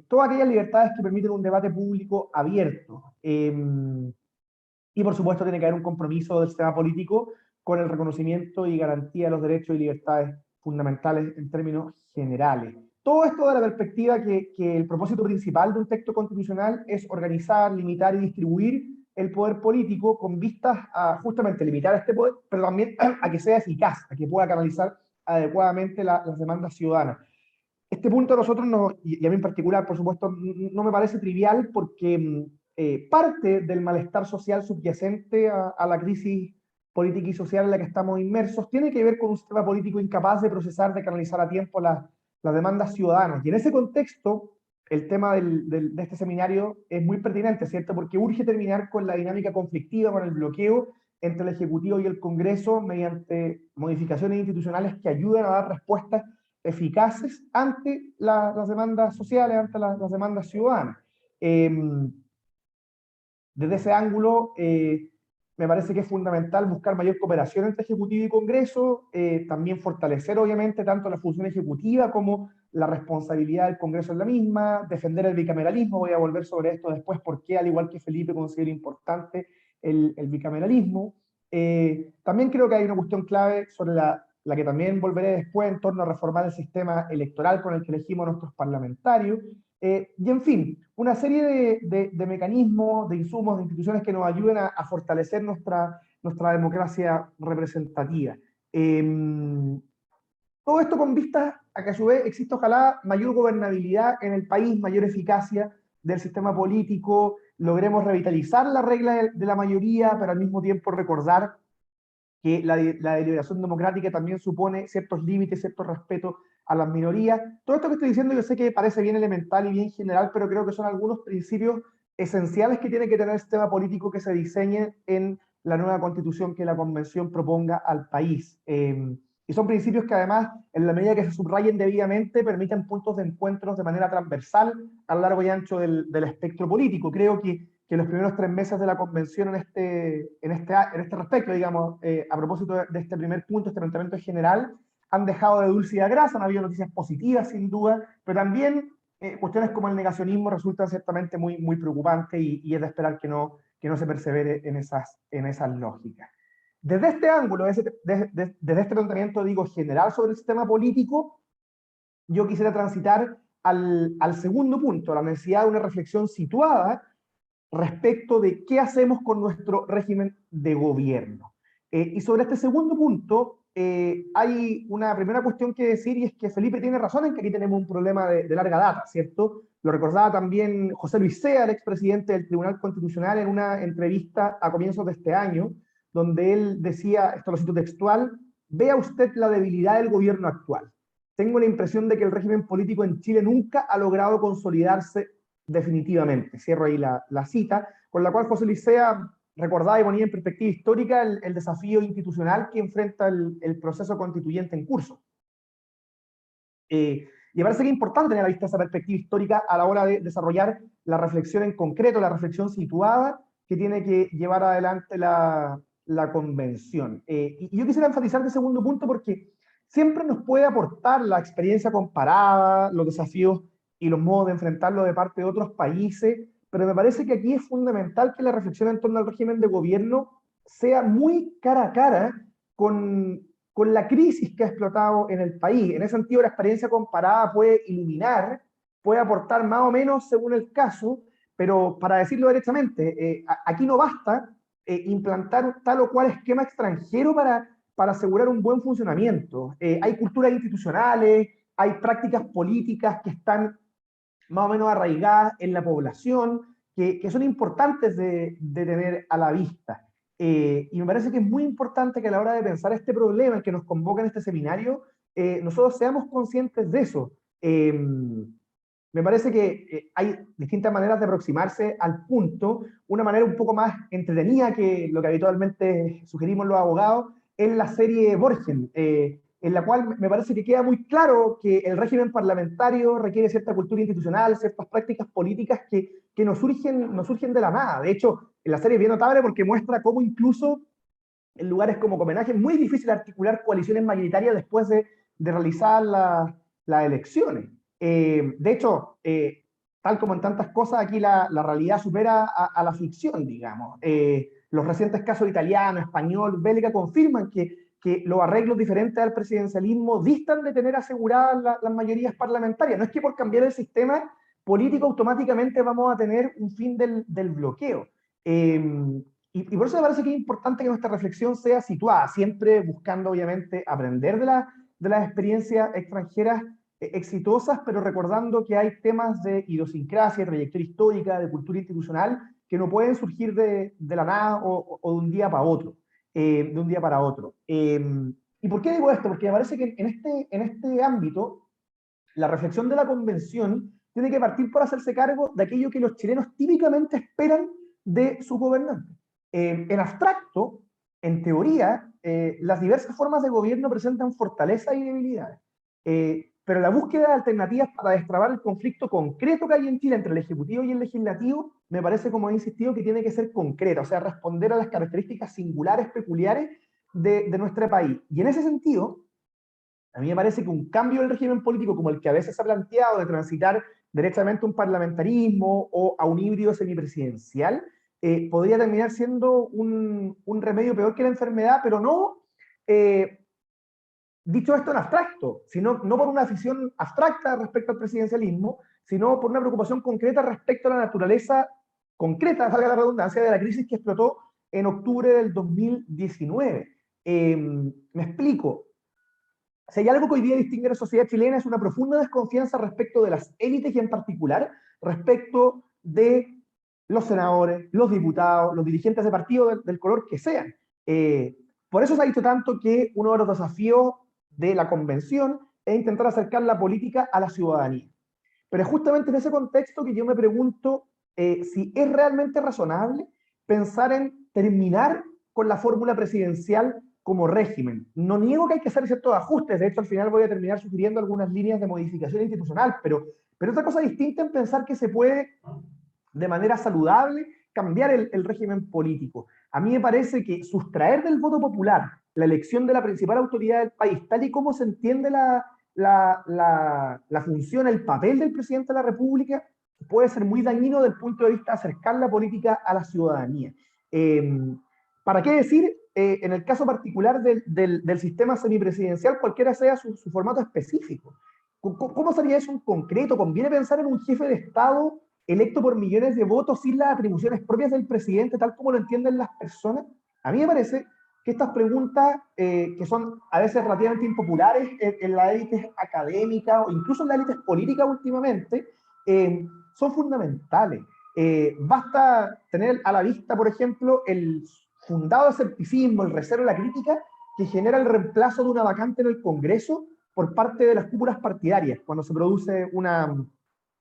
todas aquellas libertades que permiten un debate público abierto. Y por supuesto tiene que haber un compromiso del sistema político con el reconocimiento y garantía de los derechos y libertades fundamentales en términos generales. Todo esto de la perspectiva que el propósito principal de un texto constitucional es organizar, limitar y distribuir el poder político con vistas a justamente limitar este poder, pero también a que sea eficaz, a que pueda canalizar adecuadamente las demandas ciudadanas. Este punto a nosotros, y a mí en particular, por supuesto, no me parece trivial porque parte del malestar social subyacente a la crisis política y social en la que estamos inmersos tiene que ver con un sistema político incapaz de procesar, de canalizar a tiempo las demandas ciudadanas. Y en ese contexto, el tema de este seminario es muy pertinente, ¿cierto? Porque urge terminar con la dinámica conflictiva, con el bloqueo entre el Ejecutivo y el Congreso mediante modificaciones institucionales que ayuden a dar respuestas eficaces ante las demandas sociales, ante las demandas ciudadanas. Desde ese ángulo, me parece que es fundamental buscar mayor cooperación entre Ejecutivo y Congreso, también fortalecer obviamente tanto la función ejecutiva como la responsabilidad del Congreso en la misma, defender el bicameralismo. Voy a volver sobre esto después, porque al igual que Felipe considero importante el bicameralismo. También creo que hay una cuestión clave sobre la que también volveré después en torno a reformar el sistema electoral con el que elegimos a nuestros parlamentarios. Y en fin, una serie de mecanismos, de insumos, de instituciones que nos ayuden a fortalecer nuestra democracia representativa. Todo esto con vistas a que a su vez exista ojalá mayor gobernabilidad en el país, mayor eficacia del sistema político, logremos revitalizar la regla de la mayoría, pero al mismo tiempo recordar que la deliberación democrática también supone ciertos límites, cierto respeto a las minorías. Todo esto que estoy diciendo yo sé que parece bien elemental y bien general, pero creo que son algunos principios esenciales que tiene que tener el sistema político que se diseñe en la nueva constitución que la convención proponga al país. Y son principios que además, en la medida que se subrayen debidamente, permiten puntos de encuentro de manera transversal a lo largo y ancho del espectro político. Creo que los primeros 3 meses de la convención en este respecto, digamos, a propósito de este primer punto, este planteamiento general, han dejado de dulce y a grasa, han habido noticias positivas sin duda, pero también cuestiones como el negacionismo resultan ciertamente muy preocupantes y es de esperar que no se persevere en esas lógicas. Desde este ángulo, desde este planteamiento, digo, general sobre el sistema político, yo quisiera transitar al segundo punto, la necesidad de una reflexión situada respecto de qué hacemos con nuestro régimen de gobierno. Y sobre este segundo punto, hay una primera cuestión que decir, y es que Felipe tiene razón en que aquí tenemos un problema de larga data, ¿cierto? Lo recordaba también José Luis Sea, el expresidente del Tribunal Constitucional, en una entrevista a comienzos de este año, donde él decía, esto lo cito textual: vea usted la debilidad del gobierno actual. Tengo la impresión de que el régimen político en Chile nunca ha logrado consolidarse definitivamente. Cierro ahí la cita, con la cual José Luis Sea recordaba y ponía en perspectiva histórica el desafío institucional que enfrenta el proceso constituyente en curso. Y me parece que es importante tener a la vista esa perspectiva histórica a la hora de desarrollar la reflexión en concreto, la reflexión situada que tiene que llevar adelante la convención. Y yo quisiera enfatizar el segundo punto porque siempre nos puede aportar la experiencia comparada, los desafíos y los modos de enfrentarlo de parte de otros países, pero me parece que aquí es fundamental que la reflexión en torno al régimen de gobierno sea muy cara a cara con la crisis que ha explotado en el país. En ese sentido, la experiencia comparada puede iluminar, puede aportar más o menos según el caso, pero para decirlo derechamente, aquí no basta implantar tal o cual esquema extranjero para asegurar un buen funcionamiento. Hay culturas institucionales, hay prácticas políticas que están más o menos arraigadas en la población, que son importantes de tener a la vista. Y me parece que es muy importante que a la hora de pensar este problema, el que nos convoca en este seminario, nosotros seamos conscientes de eso. Me parece que hay distintas maneras de aproximarse al punto. Una manera un poco más entretenida que lo que habitualmente sugerimos los abogados es la serie Borgen, en la cual me parece que queda muy claro que el régimen parlamentario requiere cierta cultura institucional, ciertas prácticas políticas que no surgen de la nada. De hecho, en la serie es bien notable porque muestra cómo incluso en lugares como Copenhague es muy difícil articular coaliciones mayoritarias después de realizar las elecciones. De hecho, tal como en tantas cosas, aquí la realidad supera a la ficción, digamos. Los recientes casos italiano, español, belga confirman que los arreglos diferentes al presidencialismo distan de tener aseguradas las mayorías parlamentarias. No es que por cambiar el sistema político automáticamente vamos a tener un fin del bloqueo. Y por eso me parece que es importante que nuestra reflexión sea situada, siempre buscando obviamente aprender de las experiencias extranjeras exitosas, pero recordando que hay temas de idiosincrasia, de trayectoria histórica, de cultura institucional, que no pueden surgir de la nada o de un día para otro. ¿Y por qué digo esto? Porque me parece que en este ámbito, la reflexión de la convención tiene que partir por hacerse cargo de aquello que los chilenos típicamente esperan de sus gobernantes. En abstracto, en teoría, las diversas formas de gobierno presentan fortalezas y debilidades. Pero la búsqueda de alternativas para destrabar el conflicto concreto que hay en Chile entre el Ejecutivo y el Legislativo, me parece, como he insistido, que tiene que ser concreta, o sea, responder a las características singulares, peculiares de nuestro país. Y en ese sentido, a mí me parece que un cambio del régimen político como el que a veces se ha planteado de transitar derechamente a un parlamentarismo o a un híbrido semipresidencial, podría terminar siendo un remedio peor que la enfermedad, pero no dicho esto en abstracto, sino no por una afición abstracta respecto al presidencialismo, sino por una preocupación concreta respecto a la naturaleza concreta, valga la redundancia, de la crisis que explotó en octubre del 2019. Me explico. Si hay algo que hoy día distingue a la sociedad chilena es una profunda desconfianza respecto de las élites y en particular respecto de los senadores, los diputados, los dirigentes de partido del color que sean. Por eso se ha dicho tanto que uno de los desafíos de la convención es intentar acercar la política a la ciudadanía. Pero es justamente en ese contexto que yo me pregunto si es realmente razonable pensar en terminar con la fórmula presidencial como régimen. No niego que hay que hacer ciertos ajustes, de hecho al final voy a terminar sugiriendo algunas líneas de modificación institucional, pero otra cosa distinta en pensar que se puede de manera saludable cambiar el régimen político. A mí me parece que sustraer del voto popular la elección de la principal autoridad del país, tal y como se entiende la la función, el papel del presidente de la República puede ser muy dañino desde el punto de vista de acercar la política a la ciudadanía. ¿Para qué decir? En el caso particular del sistema semipresidencial, cualquiera sea su formato específico. ¿Cómo sería eso en concreto? ¿Conviene pensar en un jefe de Estado electo por millones de votos sin las atribuciones propias del presidente, tal como lo entienden las personas? A mí me parece que estas preguntas, que son a veces relativamente impopulares en las élites académicas o incluso en las élites políticas últimamente, son fundamentales. Basta tener a la vista, por ejemplo, el fundado escepticismo, el recelo, la crítica que genera el reemplazo de una vacante en el Congreso por parte de las cúpulas partidarias, cuando se produce una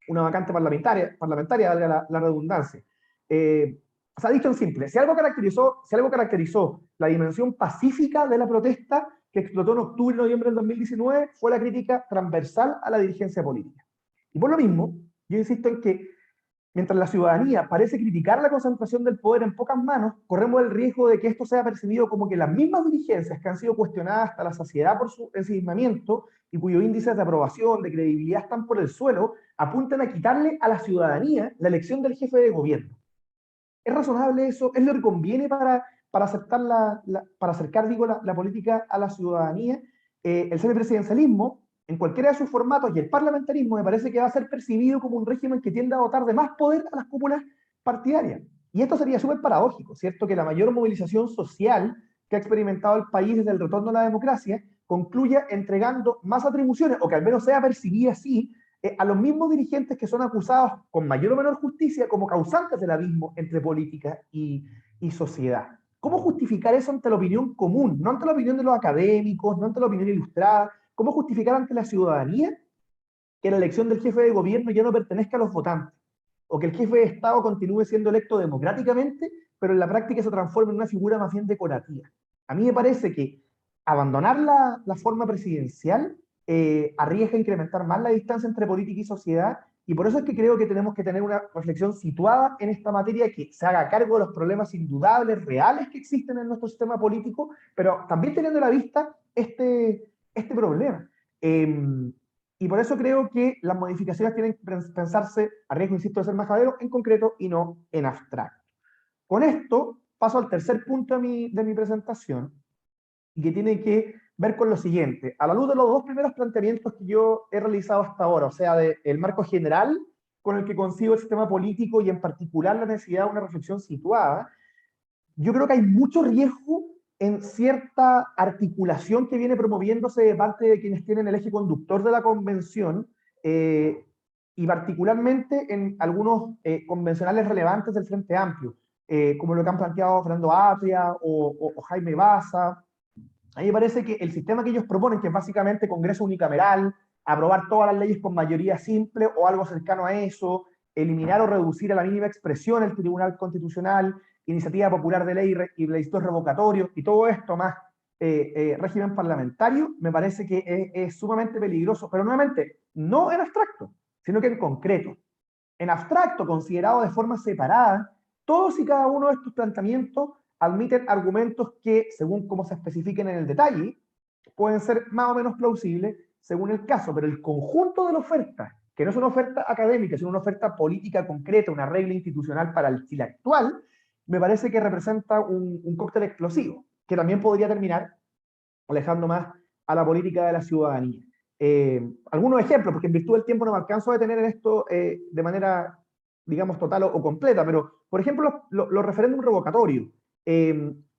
vacante parlamentaria, valga la redundancia. O sea, dicho en simple, si algo caracterizó la dimensión pacífica de la protesta que explotó en octubre y noviembre del 2019, fue la crítica transversal a la dirigencia política. Y por lo mismo, yo insisto en que mientras la ciudadanía parece criticar la concentración del poder en pocas manos, corremos el riesgo de que esto sea percibido como que las mismas dirigencias que han sido cuestionadas hasta la saciedad por su ensimismamiento y cuyos índices de aprobación, de credibilidad están por el suelo, apuntan a quitarle a la ciudadanía la elección del jefe de gobierno. ¿Es razonable eso? ¿Es lo que conviene para acercar la política a la ciudadanía? El semipresidencialismo, en cualquiera de sus formatos, y el parlamentarismo, me parece que va a ser percibido como un régimen que tiende a dotar de más poder a las cúpulas partidarias. Y esto sería súper paradójico, ¿cierto? Que la mayor movilización social que ha experimentado el país desde el retorno a la democracia concluya entregando más atribuciones, o que al menos sea percibida así, a los mismos dirigentes que son acusados con mayor o menor justicia como causantes del abismo entre política y sociedad. ¿Cómo justificar eso ante la opinión común? No ante la opinión de los académicos, no ante la opinión ilustrada. ¿Cómo justificar ante la ciudadanía que la elección del jefe de gobierno ya no pertenezca a los votantes? O que el jefe de Estado continúe siendo electo democráticamente, pero en la práctica se transforme en una figura más bien decorativa. A mí me parece que abandonar la forma presidencial arriesga a incrementar más la distancia entre política y sociedad, y por eso es que creo que tenemos que tener una reflexión situada en esta materia que se haga cargo de los problemas indudables, reales que existen en nuestro sistema político, pero también teniendo a la vista este problema. Y por eso creo que las modificaciones tienen que pensarse, a riesgo, insisto, de ser majadero, en concreto y no en abstracto. Con esto paso al tercer punto de mi presentación, y que tiene que ver con lo siguiente. A la luz de los dos primeros planteamientos que yo he realizado hasta ahora, o sea, del marco general con el que concibo el sistema político y en particular la necesidad de una reflexión situada, yo creo que hay mucho riesgo en cierta articulación que viene promoviéndose de parte de quienes tienen el eje conductor de la convención, y particularmente en algunos convencionales relevantes del Frente Amplio, como lo que han planteado Fernando Atria o Jaime Baza. A mí me parece que el sistema que ellos proponen, que es básicamente Congreso unicameral, aprobar todas las leyes con mayoría simple o algo cercano a eso, eliminar o reducir a la mínima expresión el Tribunal Constitucional, iniciativa popular de ley y plebiscitos revocatorios, y todo esto más régimen parlamentario, me parece que es sumamente peligroso, pero nuevamente, no en abstracto, sino que en concreto. En abstracto, considerado de forma separada, todos y cada uno de estos planteamientos admiten argumentos que, según cómo se especifiquen en el detalle, pueden ser más o menos plausibles según el caso, pero el conjunto de la oferta, que no es una oferta académica, sino una oferta política concreta, una regla institucional para el Chile actual, me parece que representa un cóctel explosivo, que también podría terminar alejando más a la política de la ciudadanía. Algunos ejemplos, porque en virtud del tiempo no me alcanzo a detener en esto de manera, digamos, total o completa, pero, por ejemplo, los referéndums revocatorios.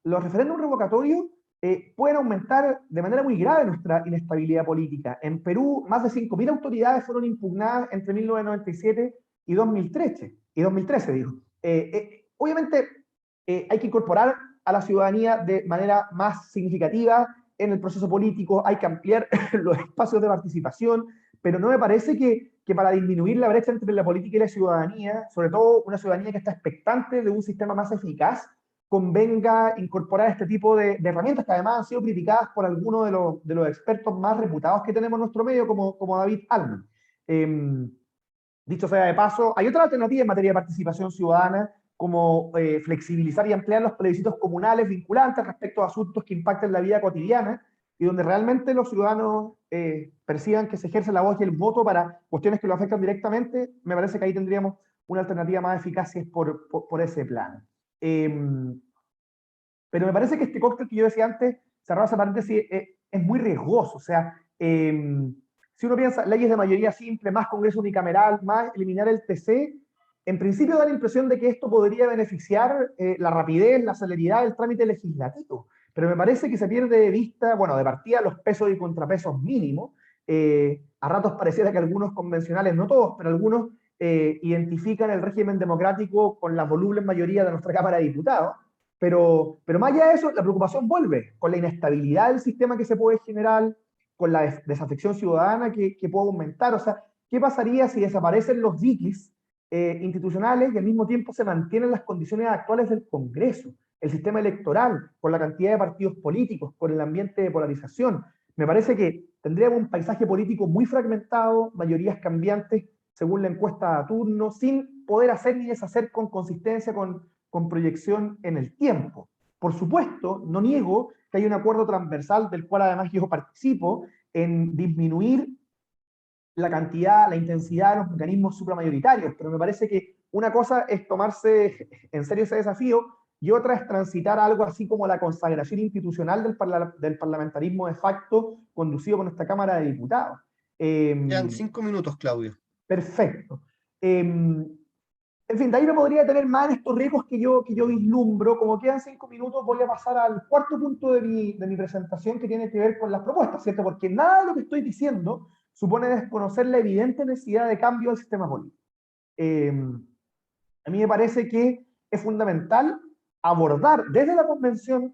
Los referéndums revocatorios pueden aumentar de manera muy grave nuestra inestabilidad política. En Perú, más de 5.000 autoridades fueron impugnadas entre 1997 y 2013, digo. Obviamente, hay que incorporar a la ciudadanía de manera más significativa en el proceso político, hay que ampliar los espacios de participación, pero no me parece que para disminuir la brecha entre la política y la ciudadanía, sobre todo una ciudadanía que está expectante de un sistema más eficaz, convenga incorporar este tipo de herramientas que además han sido criticadas por algunos de los expertos más reputados que tenemos en nuestro medio, como David Alman. Dicho sea de paso, hay otra alternativa en materia de participación ciudadana, como flexibilizar y ampliar los plebiscitos comunales vinculantes respecto a asuntos que impacten la vida cotidiana y donde realmente los ciudadanos perciban que se ejerce la voz y el voto para cuestiones que lo afectan directamente, me parece que ahí tendríamos una alternativa más eficaz si es por ese plano. Pero me parece que este cóctel que yo decía antes, cerrado esa paréntesis, es muy riesgoso. O sea, si uno piensa leyes de mayoría simple, más Congreso unicameral, más eliminar el TC, en principio da la impresión de que esto podría beneficiar la rapidez, la celeridad del trámite legislativo. Pero me parece que se pierde de vista, bueno, de partida los pesos y contrapesos mínimos. A ratos pareciera que algunos convencionales, no todos, pero algunos identifican el régimen democrático con la voluble mayoría de nuestra Cámara de Diputados. Pero más allá de eso, la preocupación vuelve con la inestabilidad del sistema que se puede generar, con la desafección ciudadana que puede aumentar. O sea, ¿qué pasaría si desaparecen los diques institucionales y al mismo tiempo se mantienen las condiciones actuales del Congreso, el sistema electoral, con la cantidad de partidos políticos, con el ambiente de polarización? Me parece que tendríamos un paisaje político muy fragmentado, mayorías cambiantes según la encuesta a turno, sin poder hacer ni deshacer con consistencia, con proyección en el tiempo. Por supuesto, no niego que hay un acuerdo transversal del cual además yo participo en disminuir la cantidad, la intensidad de los mecanismos supramayoritarios, pero me parece que una cosa es tomarse en serio ese desafío y otra es transitar algo así como la consagración institucional del parlamentarismo de facto conducido por nuestra Cámara de Diputados. Quedan 5 minutos, Claudio. Perfecto. En fin, de ahí me podría tener más en estos riesgos que yo vislumbro. Como quedan 5 minutos, voy a pasar al cuarto punto de mi presentación, que tiene que ver con las propuestas, ¿cierto? Porque nada de lo que estoy diciendo supone desconocer la evidente necesidad de cambio del sistema político. A mí me parece que es fundamental abordar desde la Convención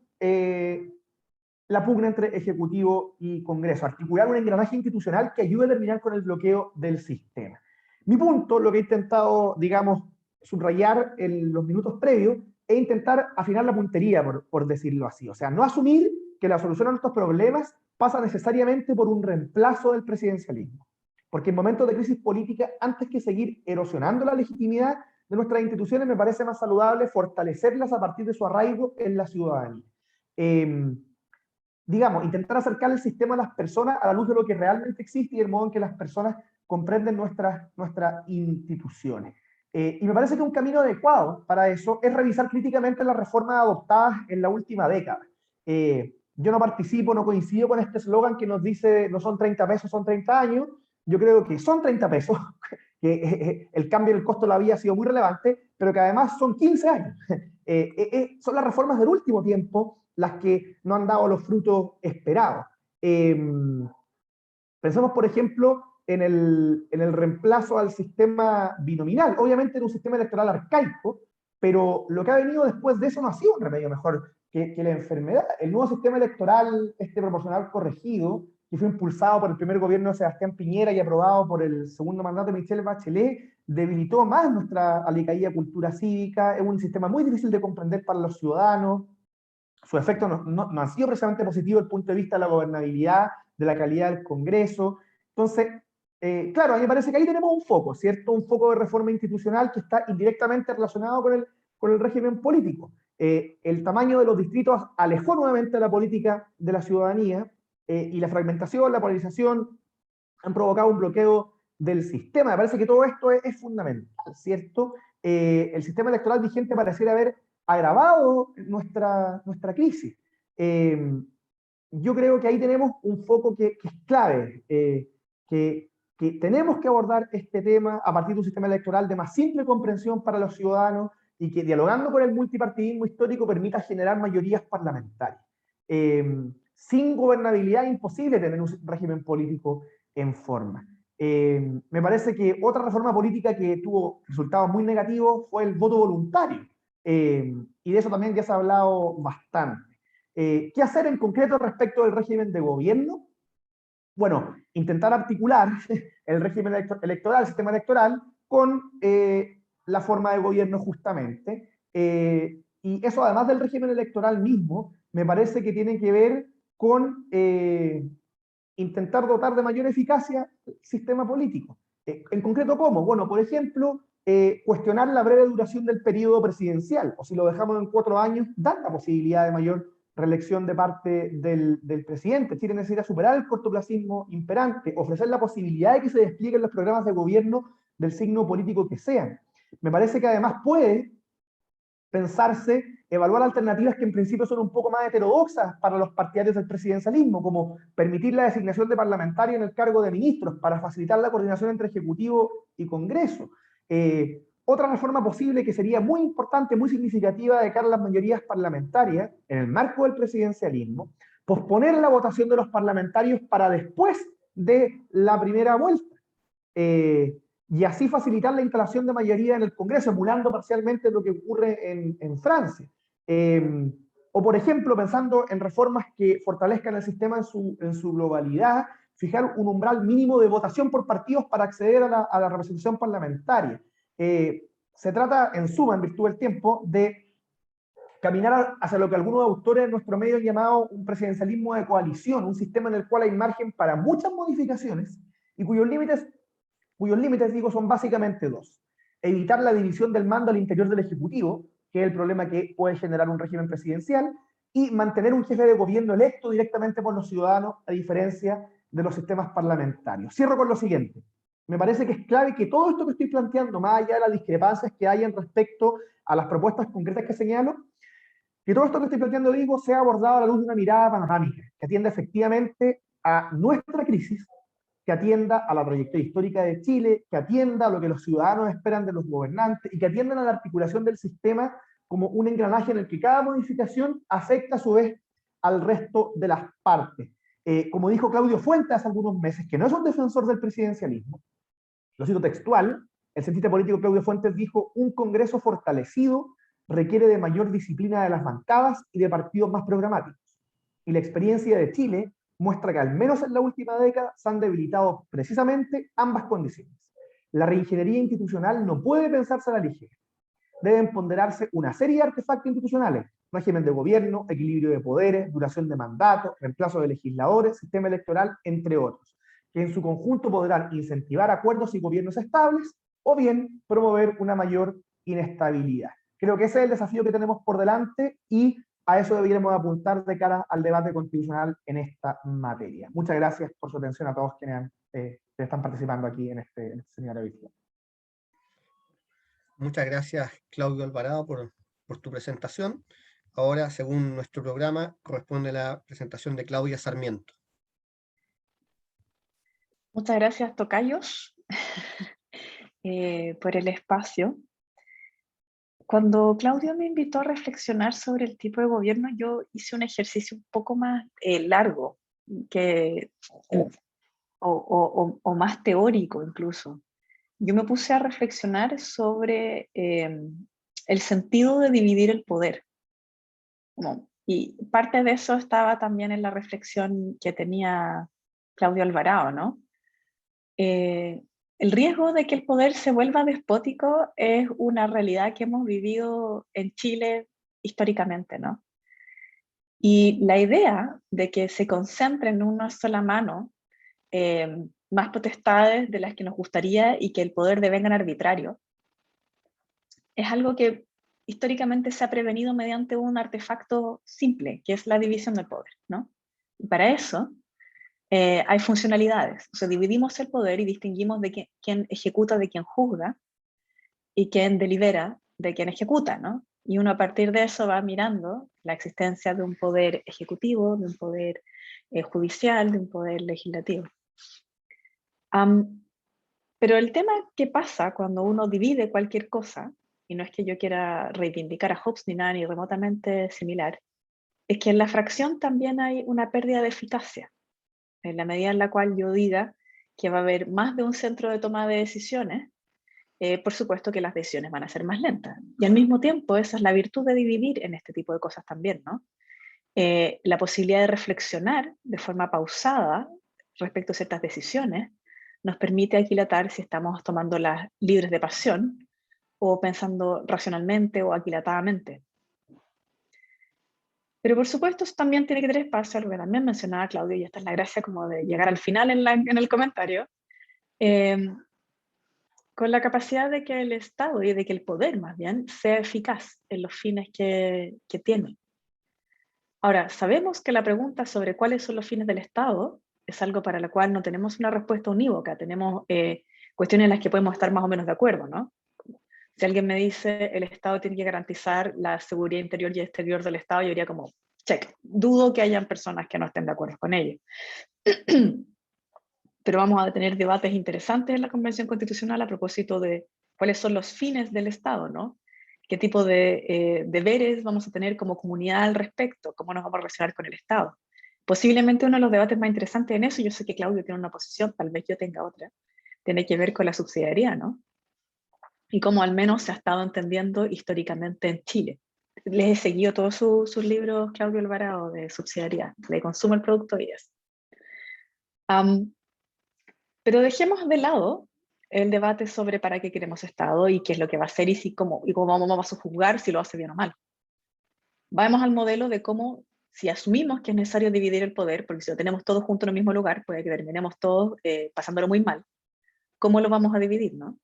la pugna entre Ejecutivo y Congreso, articular un engranaje institucional que ayude a terminar con el bloqueo del sistema. Mi punto, lo que he intentado, digamos, subrayar en los minutos previos, es intentar afinar la puntería, por decirlo así. O sea, no asumir que la solución a nuestros problemas pasa necesariamente por un reemplazo del presidencialismo. Porque en momentos de crisis política, antes que seguir erosionando la legitimidad de nuestras instituciones, me parece más saludable fortalecerlas a partir de su arraigo en la ciudadanía. Digamos, intentar acercar el sistema a las personas a la luz de lo que realmente existe y el modo en que las personas comprenden nuestras instituciones. Y me parece que un camino adecuado para eso es revisar críticamente las reformas adoptadas en la última década. Yo no participo, no coincido con este eslogan que nos dice no son 30 pesos, son 30 años. Yo creo que son 30 pesos, que el cambio del costo de la vida ha sido muy relevante, pero que además son 15 años. Son las reformas del último tiempo las que no han dado los frutos esperados. Pensemos, por ejemplo, en el reemplazo al sistema binominal, obviamente en un sistema electoral arcaico, pero lo que ha venido después de eso no ha sido un remedio mejor que la enfermedad. El nuevo sistema electoral, proporcional corregido, que fue impulsado por el primer gobierno de Sebastián Piñera y aprobado por el segundo mandato de Michelle Bachelet, debilitó más nuestra alicaída cultura cívica. Es un sistema muy difícil de comprender para los ciudadanos. Su efecto no ha sido precisamente positivo desde el punto de vista de la gobernabilidad, de la calidad del Congreso. Entonces, claro, a mí me parece que ahí tenemos un foco, ¿cierto? Un foco de reforma institucional que está indirectamente relacionado con el régimen político. El tamaño de los distritos alejó nuevamente la política de la ciudadanía y la fragmentación, la polarización han provocado un bloqueo del sistema. Me parece que todo esto es fundamental, ¿cierto? El sistema electoral vigente pareciera haber agravado nuestra crisis. Yo creo que ahí tenemos un foco que es clave, que tenemos que abordar este tema a partir de un sistema electoral de más simple comprensión para los ciudadanos y que dialogando con el multipartidismo histórico permita generar mayorías parlamentarias. Sin gobernabilidad es imposible tener un régimen político en forma. Me parece que otra reforma política que tuvo resultados muy negativos fue el voto voluntario. Y de eso también ya se ha hablado bastante. ¿Qué hacer en concreto respecto del régimen de gobierno? Bueno, intentar articular el régimen electoral, el sistema electoral, con la forma de gobierno justamente. Y eso, además del régimen electoral mismo, me parece que tiene que ver con intentar dotar de mayor eficacia el sistema político. En concreto, ¿cómo? Bueno, por ejemplo, cuestionar la breve duración del periodo presidencial, o si lo dejamos en 4 años, dar la posibilidad de mayor reelección de parte del presidente. Chile necesita superar el cortoplacismo imperante, ofrecer la posibilidad de que se desplieguen los programas de gobierno del signo político que sean. Me parece que además puede pensarse, evaluar alternativas que en principio son un poco más heterodoxas para los partidarios del presidencialismo, como permitir la designación de parlamentarios en el cargo de ministros para facilitar la coordinación entre Ejecutivo y Congreso. Otra reforma posible que sería muy importante, muy significativa de cara a las mayorías parlamentarias, en el marco del presidencialismo, posponer la votación de los parlamentarios para después de la primera vuelta. Y así facilitar la instalación de mayoría en el Congreso, emulando parcialmente lo que ocurre en Francia. O, por ejemplo, pensando en reformas que fortalezcan el sistema en su globalidad, fijar un umbral mínimo de votación por partidos para acceder a la representación parlamentaria. Se trata, en suma, en virtud del tiempo, de caminar hacia lo que algunos autores en nuestro medio han llamado un presidencialismo de coalición, un sistema en el cual hay margen para muchas modificaciones y cuyos límites, digo, son básicamente dos. Evitar la división del mando al interior del Ejecutivo, que es el problema que puede generar un régimen presidencial, y mantener un jefe de gobierno electo directamente por los ciudadanos, a diferencia de los sistemas parlamentarios. Cierro con lo siguiente. Me parece que es clave que todo esto que estoy planteando, más allá de las discrepancias que hayan respecto a las propuestas concretas que señalo, que todo esto que estoy planteando, digo, sea abordado a la luz de una mirada panorámica, que atienda efectivamente a nuestra crisis, que atienda a la trayectoria histórica de Chile, que atienda a lo que los ciudadanos esperan de los gobernantes y que atiendan a la articulación del sistema como un engranaje en el que cada modificación afecta a su vez al resto de las partes. Como dijo Claudio Fuentes hace algunos meses, que no es un defensor del presidencialismo, lo cito textual, el cientista político Claudio Fuentes dijo: un Congreso fortalecido requiere de mayor disciplina de las bancadas y de partidos más programáticos. Y la experiencia de Chile muestra que al menos en la última década se han debilitado precisamente ambas condiciones. La reingeniería institucional no puede pensarse a la ligera. Deben ponderarse una serie de artefactos institucionales: régimen de gobierno, equilibrio de poderes, duración de mandato, reemplazo de legisladores, sistema electoral, entre otros, que en su conjunto podrán incentivar acuerdos y gobiernos estables o bien promover una mayor inestabilidad. Creo que ese es el desafío que tenemos por delante y a eso deberíamos apuntar de cara al debate constitucional en esta materia. Muchas gracias por su atención a todos quienes están participando aquí en este seminario virtual. Muchas gracias, Claudio Alvarado, por tu presentación. Ahora, según nuestro programa, corresponde la presentación de Claudia Sarmiento. Muchas gracias, tocayos, por el espacio. Cuando Claudio me invitó a reflexionar sobre el tipo de gobierno, yo hice un ejercicio un poco más largo o más teórico incluso. Yo me puse a reflexionar sobre el sentido de dividir el poder. Y parte de eso estaba también en la reflexión que tenía Claudio Alvarado, ¿no? El riesgo de que el poder se vuelva despótico es una realidad que hemos vivido en Chile históricamente, ¿no? Y la idea de que se concentre en una sola mano más potestades de las que nos gustaría y que el poder devenga arbitrario, es algo que históricamente se ha prevenido mediante un artefacto simple, que es la división del poder, ¿no? Y para eso hay funcionalidades. O sea, dividimos el poder y distinguimos de quién ejecuta de quién juzga y quién delibera de quién ejecuta, ¿no? Y uno a partir de eso va mirando la existencia de un poder ejecutivo, de un poder judicial, de un poder legislativo. Pero el tema que pasa cuando uno divide cualquier cosa, y no es que yo quiera reivindicar a Hobbes ni nada ni remotamente similar, es que en la fracción también hay una pérdida de eficacia. En la medida en la cual yo diga que va a haber más de un centro de toma de decisiones, por supuesto que las decisiones van a ser más lentas. Y al mismo tiempo, esa es la virtud de dividir en este tipo de cosas también, ¿no? La posibilidad de reflexionar de forma pausada respecto a ciertas decisiones nos permite aquilatar si estamos tomándolas libres de pasión o pensando racionalmente o aquilatadamente. Pero por supuesto eso también tiene que tener espacio, algo que también mencionaba Claudio, y esta es la gracia como de llegar al final en el comentario, con la capacidad de que el Estado y de que el poder más bien sea eficaz en los fines que tiene. Ahora, sabemos que la pregunta sobre cuáles son los fines del Estado es algo para la cual no tenemos una respuesta unívoca, tenemos cuestiones en las que podemos estar más o menos de acuerdo, ¿no? Si alguien me dice el Estado tiene que garantizar la seguridad interior y exterior del Estado, yo diría como, check, dudo que hayan personas que no estén de acuerdo con ello. Pero vamos a tener debates interesantes en la Convención Constitucional a propósito de cuáles son los fines del Estado, ¿no? ¿Qué tipo de deberes vamos a tener como comunidad al respecto? ¿Cómo nos vamos a relacionar con el Estado? Posiblemente uno de los debates más interesantes en eso, yo sé que Claudio tiene una posición, tal vez yo tenga otra, tiene que ver con la subsidiariedad, ¿no? Y cómo al menos se ha estado entendiendo históricamente en Chile. Les he seguido todos sus libros, Claudio Alvarado, de subsidiariedad, le consumo el producto y es. Pero dejemos de lado el debate sobre para qué queremos Estado y qué es lo que va a hacer y cómo vamos a juzgar si lo hace bien o mal. Vamos al modelo de cómo, si asumimos que es necesario dividir el poder, porque si lo tenemos todos juntos en el mismo lugar, puede que terminemos todos pasándolo muy mal, ¿cómo lo vamos a dividir, no?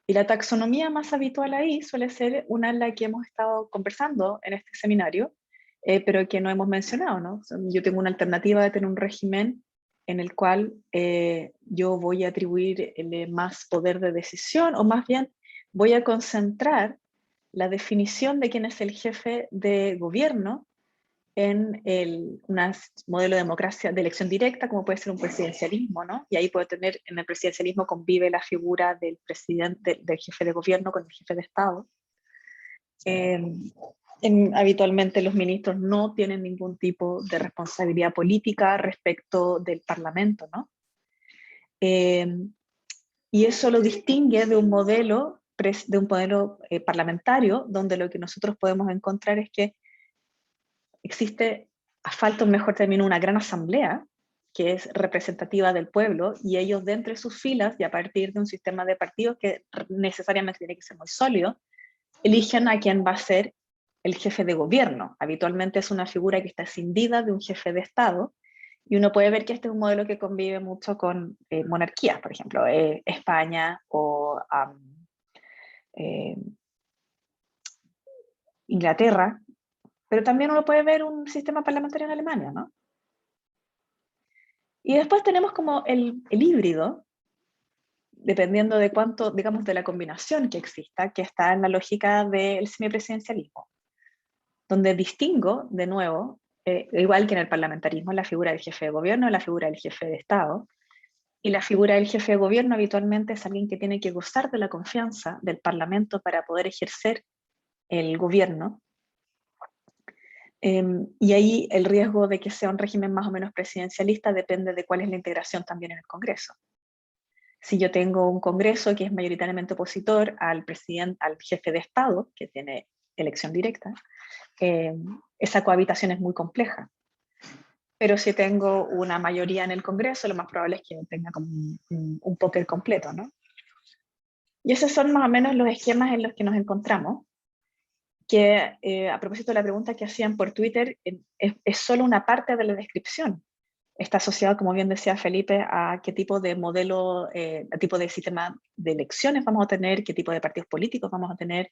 Y la taxonomía más habitual ahí suele ser una en la que hemos estado conversando en este seminario, pero que no hemos mencionado, ¿no? Yo tengo una alternativa de tener un régimen en el cual yo voy a atribuirle más poder de decisión, o más bien voy a concentrar la definición de quién es el jefe de gobierno en un modelo de democracia de elección directa, como puede ser un presidencialismo, ¿no? Y ahí puede tener, en el presidencialismo convive la figura del presidente, del jefe de gobierno con el jefe de Estado. Habitualmente los ministros no tienen ningún tipo de responsabilidad política respecto del Parlamento, ¿no? Y eso lo distingue de un modelo parlamentario, donde lo que nosotros podemos encontrar es que existe, falta un mejor término, una gran asamblea que es representativa del pueblo, y ellos de entre sus filas, y a partir de un sistema de partidos que necesariamente tiene que ser muy sólido, eligen a quién va a ser el jefe de gobierno. Habitualmente es una figura que está escindida de un jefe de Estado, y uno puede ver que este es un modelo que convive mucho con monarquías, por ejemplo, España o Inglaterra, pero también uno puede ver un sistema parlamentario en Alemania, ¿no? Y después tenemos como el híbrido, dependiendo de cuánto, digamos, de la combinación que exista, que está en la lógica del semipresidencialismo, donde distingo, de nuevo, igual que en el parlamentarismo, la figura del jefe de gobierno, la figura del jefe de Estado, y la figura del jefe de gobierno habitualmente es alguien que tiene que gozar de la confianza del Parlamento para poder ejercer el gobierno. Y ahí el riesgo de que sea un régimen más o menos presidencialista depende de cuál es la integración también en el Congreso. Si yo tengo un Congreso que es mayoritariamente opositor al jefe de Estado, que tiene elección directa, esa cohabitación es muy compleja. Pero si tengo una mayoría en el Congreso, lo más probable es que tenga como un póker completo, ¿no? Y esos son más o menos los esquemas en los que nos encontramos, que a propósito de la pregunta que hacían por Twitter, es solo una parte de la descripción. Está asociado, como bien decía Felipe, a qué tipo de modelo, a tipo de sistema de elecciones vamos a tener, qué tipo de partidos políticos vamos a tener,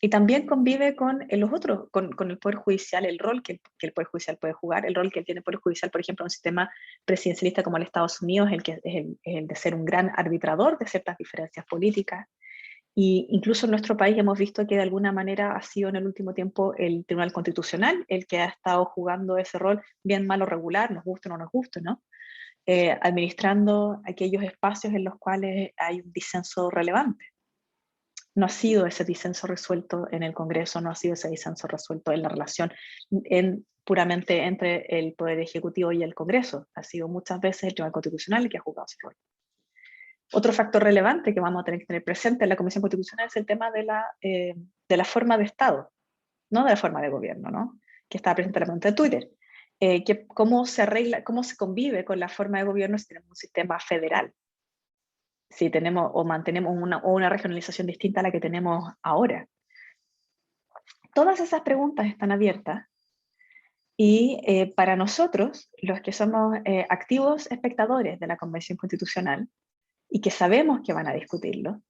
y también convive con los otros, con el Poder Judicial, el rol que el Poder Judicial puede jugar, el rol que tiene el Poder Judicial, por ejemplo, en un sistema presidencialista como el de Estados Unidos, es el de ser un gran arbitrador de ciertas diferencias políticas. Y incluso en nuestro país hemos visto que de alguna manera ha sido en el último tiempo el Tribunal Constitucional el que ha estado jugando ese rol, bien, mal o regular, nos guste o no nos guste, ¿no? Administrando aquellos espacios en los cuales hay un disenso relevante. No ha sido ese disenso resuelto en el Congreso, no ha sido ese disenso resuelto en la relación puramente entre el Poder Ejecutivo y el Congreso. Ha sido muchas veces el Tribunal Constitucional el que ha jugado ese rol. Otro factor relevante que vamos a tener que tener presente en la Comisión Constitucional es el tema de la forma de Estado, no de la forma de gobierno, ¿no? Que estaba presente en la pregunta de Twitter. ¿Cómo se arregla, cómo se convive con la forma de gobierno si tenemos un sistema federal? Si tenemos o mantenemos una regionalización distinta a la que tenemos ahora. Todas esas preguntas están abiertas y para nosotros, los que somos activos espectadores de la Convención Constitucional y que sabemos que van a discutirlo,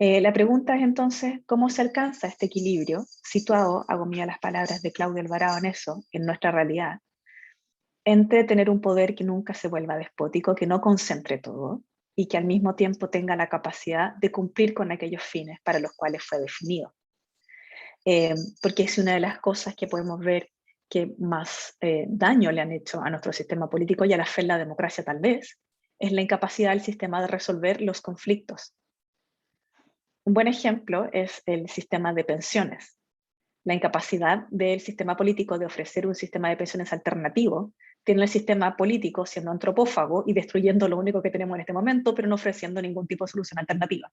La pregunta es entonces, ¿cómo se alcanza este equilibrio, situado, hago mía las palabras de Claudio Alvarado en eso, en nuestra realidad, entre tener un poder que nunca se vuelva despótico, que no concentre todo, y que al mismo tiempo tenga la capacidad de cumplir con aquellos fines para los cuales fue definido? Porque es una de las cosas que podemos ver que más daño le han hecho a nuestro sistema político y a la fe en la democracia tal vez, es la incapacidad del sistema de resolver los conflictos. Un buen ejemplo es el sistema de pensiones. La incapacidad del sistema político de ofrecer un sistema de pensiones alternativo tiene el sistema político siendo antropófago y destruyendo lo único que tenemos en este momento, pero no ofreciendo ningún tipo de solución alternativa.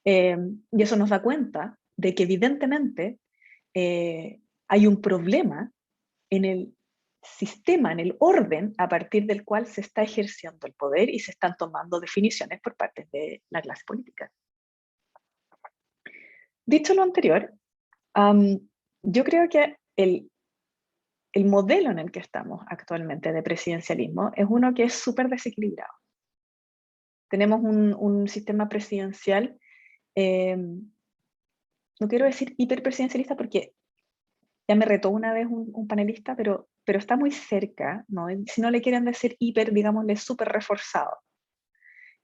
Y eso nos da cuenta de que evidentemente hay un problema en el sistema, en el orden a partir del cual se está ejerciendo el poder y se están tomando definiciones por parte de la clase política. Dicho lo anterior, yo creo que el modelo en el que estamos actualmente de presidencialismo es uno que es súper desequilibrado. Tenemos un sistema presidencial, no quiero decir hiperpresidencialista porque ya me retó una vez un panelista, pero está muy cerca, ¿no? Si no le quieren decir hiper, digámosle súper reforzado.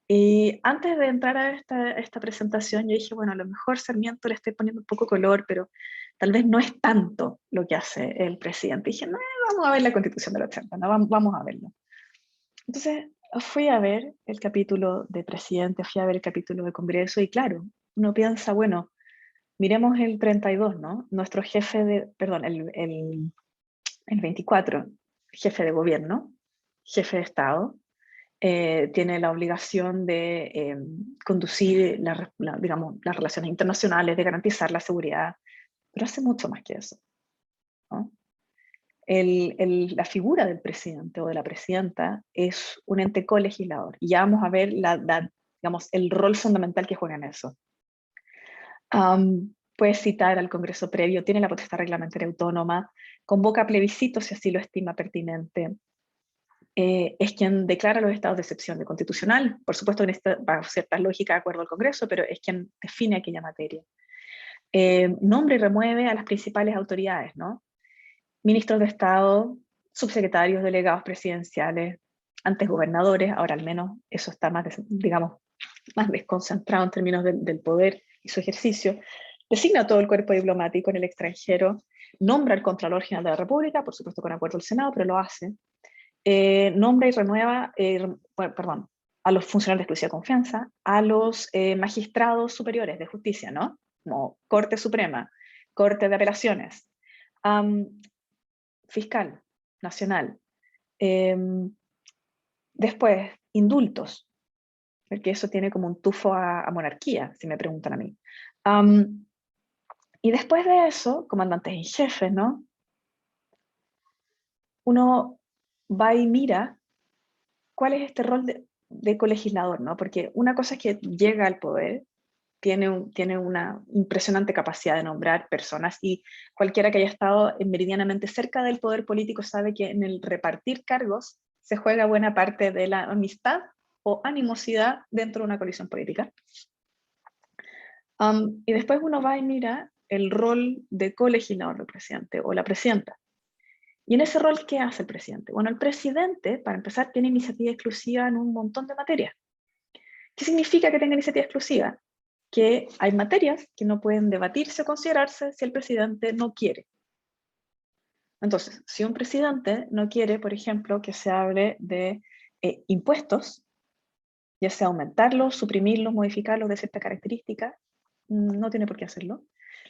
Y antes de entrar a esta presentación, yo dije, bueno, a lo mejor Sarmiento le estoy poniendo un poco color, pero tal vez no es tanto lo que hace el presidente. Y dije, no, vamos a ver la Constitución del 80, ¿no? Vamos a verlo. Entonces, fui a ver el capítulo de presidente, fui a ver el capítulo de Congreso, y claro, uno piensa, bueno, miremos el 32, ¿no? Nuestro jefe de, perdón, el 24, jefe de gobierno, jefe de Estado, tiene la obligación de conducir digamos, las relaciones internacionales, de garantizar la seguridad, pero hace mucho más que eso, ¿no? La figura del presidente o de la presidenta es un ente colegislador, y ya vamos a ver digamos, el rol fundamental que juega en eso. Puede citar al Congreso previo, tiene la potestad reglamentaria autónoma, convoca plebiscitos si así lo estima pertinente, es quien declara los estados de excepción de constitucional, por supuesto bajo ciertas lógicas de acuerdo al Congreso, pero es quien define aquella materia. Nombra y remueve a las principales autoridades, ¿no? Ministros de Estado, subsecretarios, delegados presidenciales, antes gobernadores, ahora al menos eso está más, digamos, más desconcentrado en términos del poder y su ejercicio. Designa todo el cuerpo diplomático en el extranjero, nombra al Contralor General de la República, por supuesto con acuerdo del Senado, pero lo hace. Nombra y renueva, perdón, a los funcionarios de exclusiva confianza, a los magistrados superiores de justicia, ¿no? Como Corte Suprema, Corte de Apelaciones, Fiscal Nacional. Después, indultos, porque eso tiene como un tufo a monarquía, si me preguntan a mí. Y después de eso, comandantes en jefe, ¿no? Uno va y mira cuál es este rol de colegislador, ¿no? Porque una cosa es que llega al poder, tiene una impresionante capacidad de nombrar personas, y cualquiera que haya estado meridianamente cerca del poder político sabe que en el repartir cargos se juega buena parte de la amistad o animosidad dentro de una coalición política. Y después uno va y mira el rol de colegislador del presidente o la presidenta. Y en ese rol, ¿qué hace el presidente? Bueno, el presidente, para empezar, tiene iniciativa exclusiva en un montón de materias. ¿Qué significa que tenga iniciativa exclusiva? Que hay materias que no pueden debatirse o considerarse si el presidente no quiere. Entonces, si un presidente no quiere, por ejemplo, que se hable de impuestos, ya sea aumentarlos, suprimirlos, modificarlos de cierta característica, no tiene por qué hacerlo.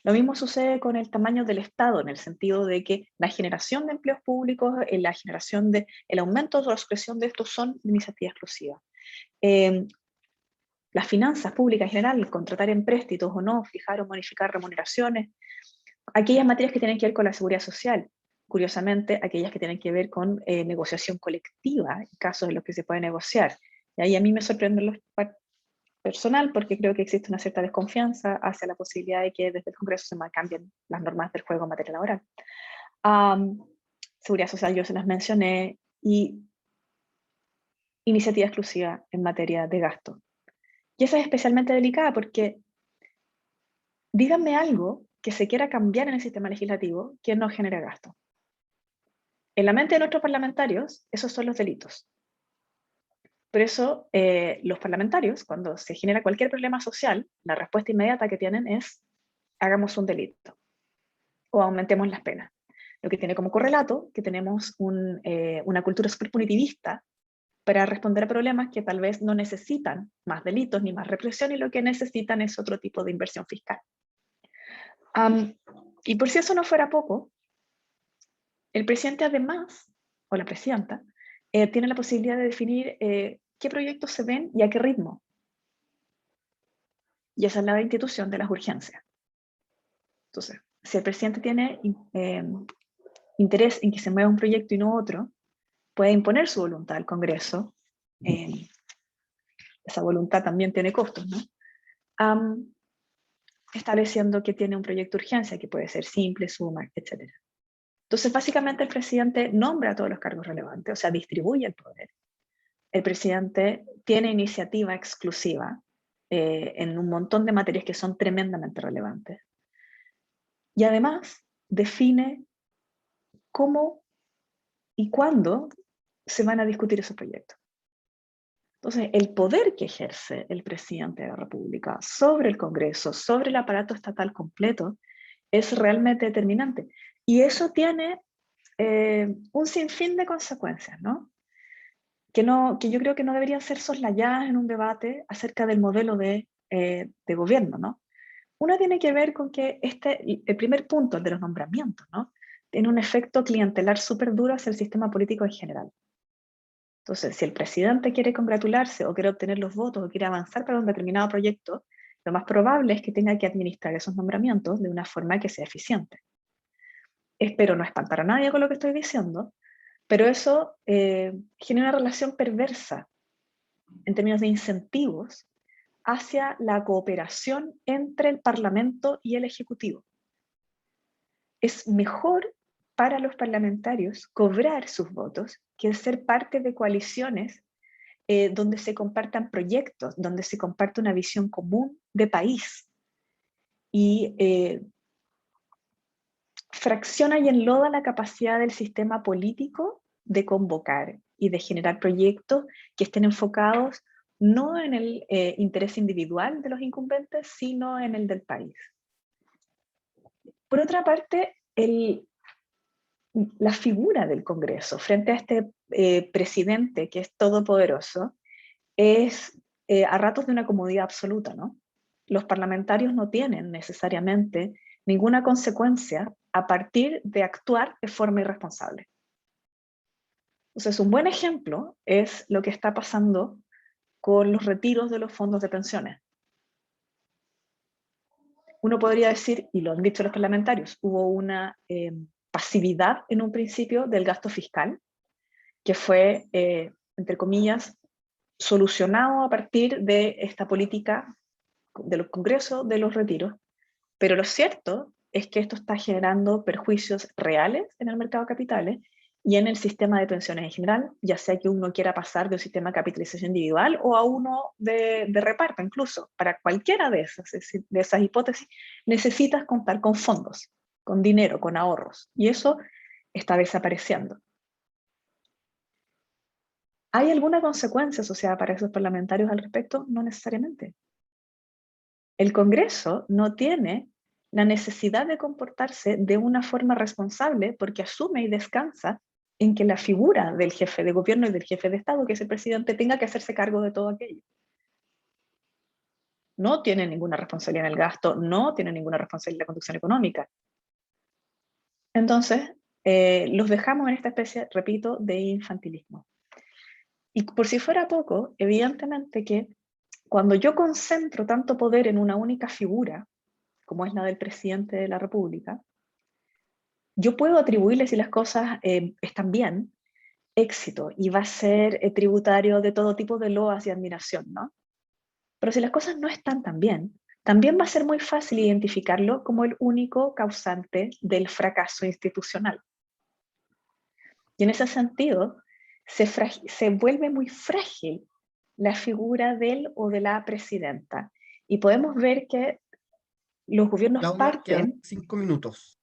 Lo mismo sucede con el tamaño del Estado, en el sentido de que la generación de empleos públicos, la generación el aumento o la supresión de estos son de iniciativa exclusiva. Las finanzas públicas en general, contratar empréstitos o no, fijar o modificar remuneraciones, aquellas materias que tienen que ver con la seguridad social, curiosamente, aquellas que tienen que ver con negociación colectiva, en casos en los que se puede negociar. Y ahí a mí me sorprende lo personal, porque creo que existe una cierta desconfianza hacia la posibilidad de que desde el Congreso se cambien las normas del juego en materia laboral. Seguridad social yo se las mencioné, y iniciativa exclusiva en materia de gasto. Y esa es especialmente delicada porque díganme algo que se quiera cambiar en el sistema legislativo que no genere gasto. En la mente de nuestros parlamentarios, esos son los delitos. Por eso, los parlamentarios, cuando se genera cualquier problema social, la respuesta inmediata que tienen es, hagamos un delito o aumentemos las penas. Lo que tiene como correlato que tenemos una cultura súper punitivista para responder a problemas que tal vez no necesitan más delitos ni más represión, y lo que necesitan es otro tipo de inversión fiscal. Y por si eso no fuera poco, el presidente además, o la presidenta, tiene la posibilidad de definir qué proyectos se ven y a qué ritmo. Y esa es la institución de las urgencias. Entonces, si el presidente tiene interés en que se mueva un proyecto y no otro, puede imponer su voluntad al Congreso. Esa voluntad también tiene costos, ¿no? Estableciendo que tiene un proyecto de urgencia, que puede ser simple, suma, etc. Entonces, básicamente el presidente nombra todos los cargos relevantes, o sea, distribuye el poder. El presidente tiene iniciativa exclusiva en un montón de materias que son tremendamente relevantes. Y además define cómo y cuándo se van a discutir esos proyectos. Entonces, el poder que ejerce el presidente de la República sobre el Congreso, sobre el aparato estatal completo, es realmente determinante. Y eso tiene un sinfín de consecuencias, ¿no? Que yo creo que no deberían ser soslayadas en un debate acerca del modelo de gobierno, ¿no? Una tiene que ver con que el primer punto, el de los nombramientos, ¿no? Tiene un efecto clientelar súper duro hacia el sistema político en general. Entonces, si el presidente quiere congratularse o quiere obtener los votos o quiere avanzar para un determinado proyecto, lo más probable es que tenga que administrar esos nombramientos de una forma que sea eficiente. Espero no espantar a nadie con lo que estoy diciendo, pero eso genera una relación perversa en términos de incentivos hacia la cooperación entre el Parlamento y el Ejecutivo. Es mejor para los parlamentarios cobrar sus votos que ser parte de coaliciones donde se compartan proyectos, donde se comparte una visión común de país. Y fracciona y enloda la capacidad del sistema político de convocar y de generar proyectos que estén enfocados no en el interés individual de los incumbentes, sino en el del país. Por otra parte, la figura del Congreso frente a este presidente que es todopoderoso es a ratos de una comodidad absoluta, ¿no? Los parlamentarios no tienen necesariamente ninguna consecuencia a partir de actuar de forma irresponsable. Entonces, un buen ejemplo es lo que está pasando con los retiros de los fondos de pensiones. Uno podría decir, y lo han dicho los parlamentarios, hubo una pasividad en un principio del gasto fiscal, que fue, entre comillas, solucionado a partir de esta política de los congresos de los retiros, pero lo cierto es que esto está generando perjuicios reales en el mercado de capitales y en el sistema de pensiones en general, ya sea que uno quiera pasar de un sistema de capitalización individual o a uno de reparto incluso. Para cualquiera de esas hipótesis necesitas contar con fondos, con dinero, con ahorros, y eso está desapareciendo. ¿Hay alguna consecuencia asociada para esos parlamentarios al respecto? No necesariamente. El Congreso no tiene la necesidad de comportarse de una forma responsable porque asume y descansa en que la figura del jefe de gobierno y del jefe de Estado, que es el presidente, tenga que hacerse cargo de todo aquello. No tiene ninguna responsabilidad en el gasto, no tiene ninguna responsabilidad en la conducción económica. Entonces, los dejamos en esta especie, repito, de infantilismo. Y por si fuera poco, evidentemente que cuando yo concentro tanto poder en una única figura, como es la del presidente de la República, yo puedo atribuirle, si las cosas están bien, éxito, y va a ser tributario de todo tipo de loas y admiración, ¿no? Pero si las cosas no están tan bien, también va a ser muy fácil identificarlo como el único causante del fracaso institucional. Y en ese sentido, se vuelve muy frágil la figura del o de la presidenta. Y podemos ver que los gobiernos Claudia, quedan parten, 5 minutos.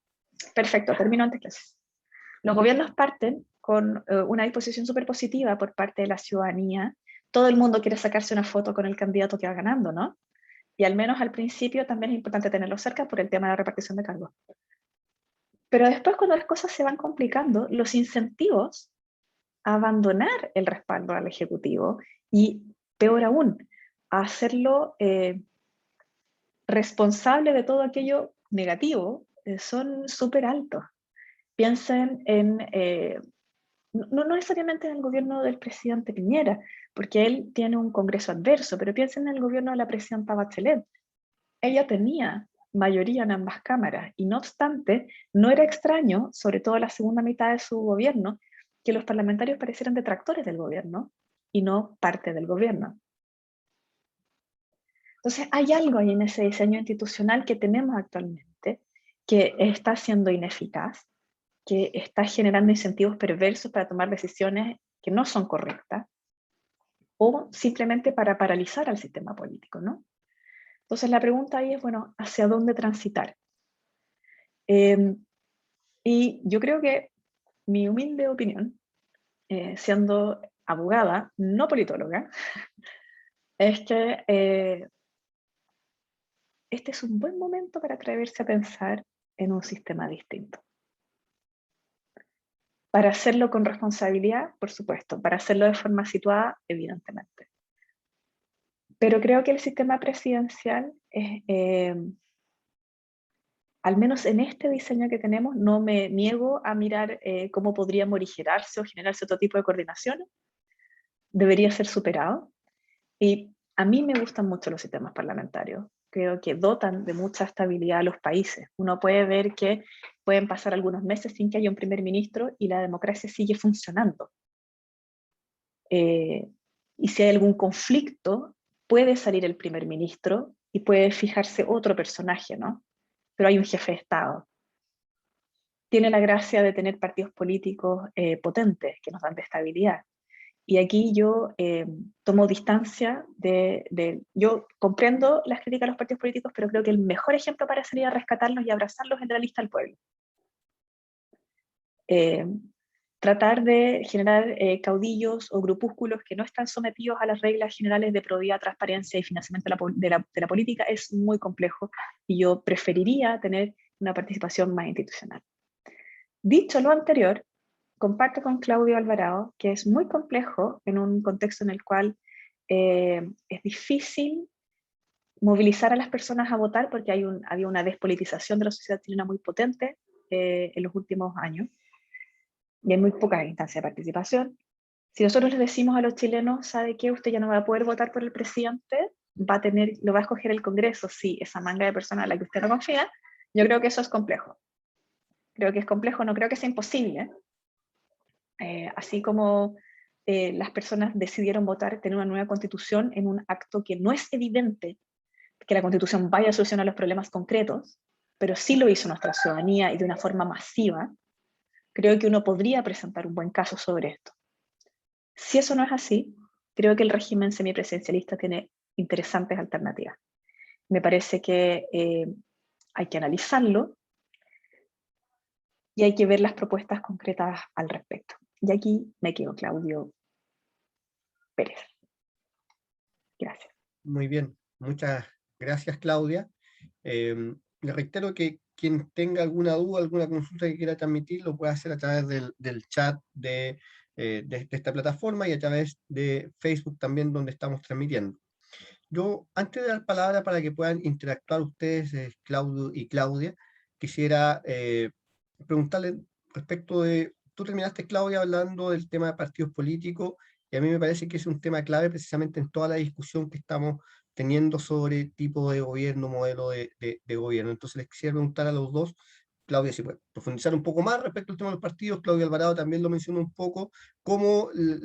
perfecto, termino antes que eso. Los gobiernos parten con una disposición súper positiva por parte de la ciudadanía. Todo el mundo quiere sacarse una foto con el candidato que va ganando, ¿no? Y al menos al principio también es importante tenerlo cerca por el tema de la repartición de cargos. Pero después, cuando las cosas se van complicando, los incentivos a abandonar el respaldo al Ejecutivo y, peor aún, a hacerlo responsable de todo aquello negativo, son súper altos. Piensen en, no necesariamente en el gobierno del presidente Piñera, porque él tiene un Congreso adverso, pero piensen en el gobierno de la presidenta Bachelet. Ella tenía mayoría en ambas cámaras y no obstante, no era extraño, sobre todo en la segunda mitad de su gobierno, que los parlamentarios parecieran detractores del gobierno y no parte del gobierno. Entonces hay algo ahí en ese diseño institucional que tenemos actualmente que está siendo ineficaz, que está generando incentivos perversos para tomar decisiones que no son correctas o simplemente para paralizar al sistema político, ¿no? Entonces la pregunta ahí es, bueno, ¿hacia dónde transitar? Y yo creo que mi humilde opinión, siendo abogada, no politóloga, es que este es un buen momento para atreverse a pensar en un sistema distinto. Para hacerlo con responsabilidad, por supuesto. Para hacerlo de forma situada, evidentemente. Pero creo que el sistema presidencial es, al menos en este diseño que tenemos, no me niego a mirar cómo podría morigerarse o generarse otro tipo de coordinaciones. Debería ser superado. Y a mí me gustan mucho los sistemas parlamentarios. Creo que dotan de mucha estabilidad a los países. Uno puede ver que pueden pasar algunos meses sin que haya un primer ministro y la democracia sigue funcionando. Y si hay algún conflicto, puede salir el primer ministro y puede fijarse otro personaje, ¿no? Pero hay un jefe de Estado. Tiene la gracia de tener partidos políticos potentes que nos dan de estabilidad. Y aquí yo tomo distancia yo comprendo las críticas a los partidos políticos, pero creo que el mejor ejemplo para salir a rescatarlos y abrazarlos es de la lista del pueblo. Tratar de generar caudillos o grupúsculos que no están sometidos a las reglas generales de probidad, transparencia y financiamiento de la política es muy complejo y yo preferiría tener una participación más institucional. Dicho lo anterior, comparto con Claudio Alvarado que es muy complejo en un contexto en el cual es difícil movilizar a las personas a votar porque había una despolitización de la sociedad chilena muy potente en los últimos años y hay muy pocas instancias de participación. Si nosotros les decimos a los chilenos, ¿sabe qué? Usted ya no va a poder votar por el presidente, lo va a escoger el Congreso, sí, esa manga de personas a la que usted no confía, yo creo que eso es complejo. Creo que es complejo, no creo que sea imposible. Así como las personas decidieron votar, tener una nueva constitución en un acto que no es evidente que la constitución vaya a solucionar los problemas concretos, pero sí lo hizo nuestra ciudadanía y de una forma masiva, creo que uno podría presentar un buen caso sobre esto. Si eso no es así, creo que el régimen semipresidencialista tiene interesantes alternativas. Me parece que hay que analizarlo y hay que ver las propuestas concretas al respecto. Y aquí me quedo, Claudio Pérez. Gracias. Muy bien, muchas gracias, Claudia. Le reitero que quien tenga alguna duda, alguna consulta que quiera transmitir, lo puede hacer a través del chat de esta plataforma y a través de Facebook también, donde estamos transmitiendo. Yo, antes de dar palabra para que puedan interactuar ustedes, Claudio y Claudia, quisiera preguntarle respecto de, tú terminaste, Claudia, hablando del tema de partidos políticos, y a mí me parece que es un tema clave precisamente en toda la discusión que estamos teniendo sobre tipo de gobierno, modelo de gobierno. Entonces les quisiera preguntar a los dos, Claudia, si puede profundizar un poco más respecto al tema de los partidos, Claudio Alvarado también lo mencionó un poco, cómo el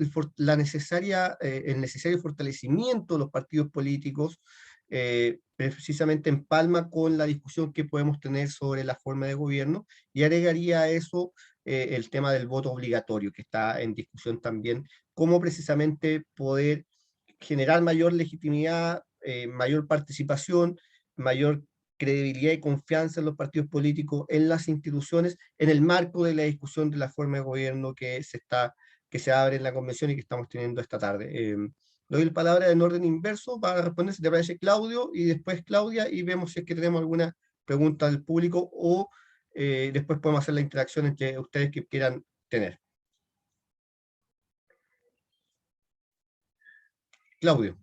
necesario fortalecimiento de los partidos políticos precisamente empalma con la discusión que podemos tener sobre la forma de gobierno, y agregaría a eso el tema del voto obligatorio, que está en discusión también, cómo precisamente poder generar mayor legitimidad, mayor participación, mayor credibilidad y confianza en los partidos políticos, en las instituciones, en el marco de la discusión de la forma de gobierno que se abre en la convención y que estamos teniendo esta tarde. Doy la palabra en orden inverso para responder, si te parece, Claudio, y después Claudia, y vemos si es que tenemos alguna pregunta del público o después podemos hacer la interacción entre ustedes que quieran tener. Claudio.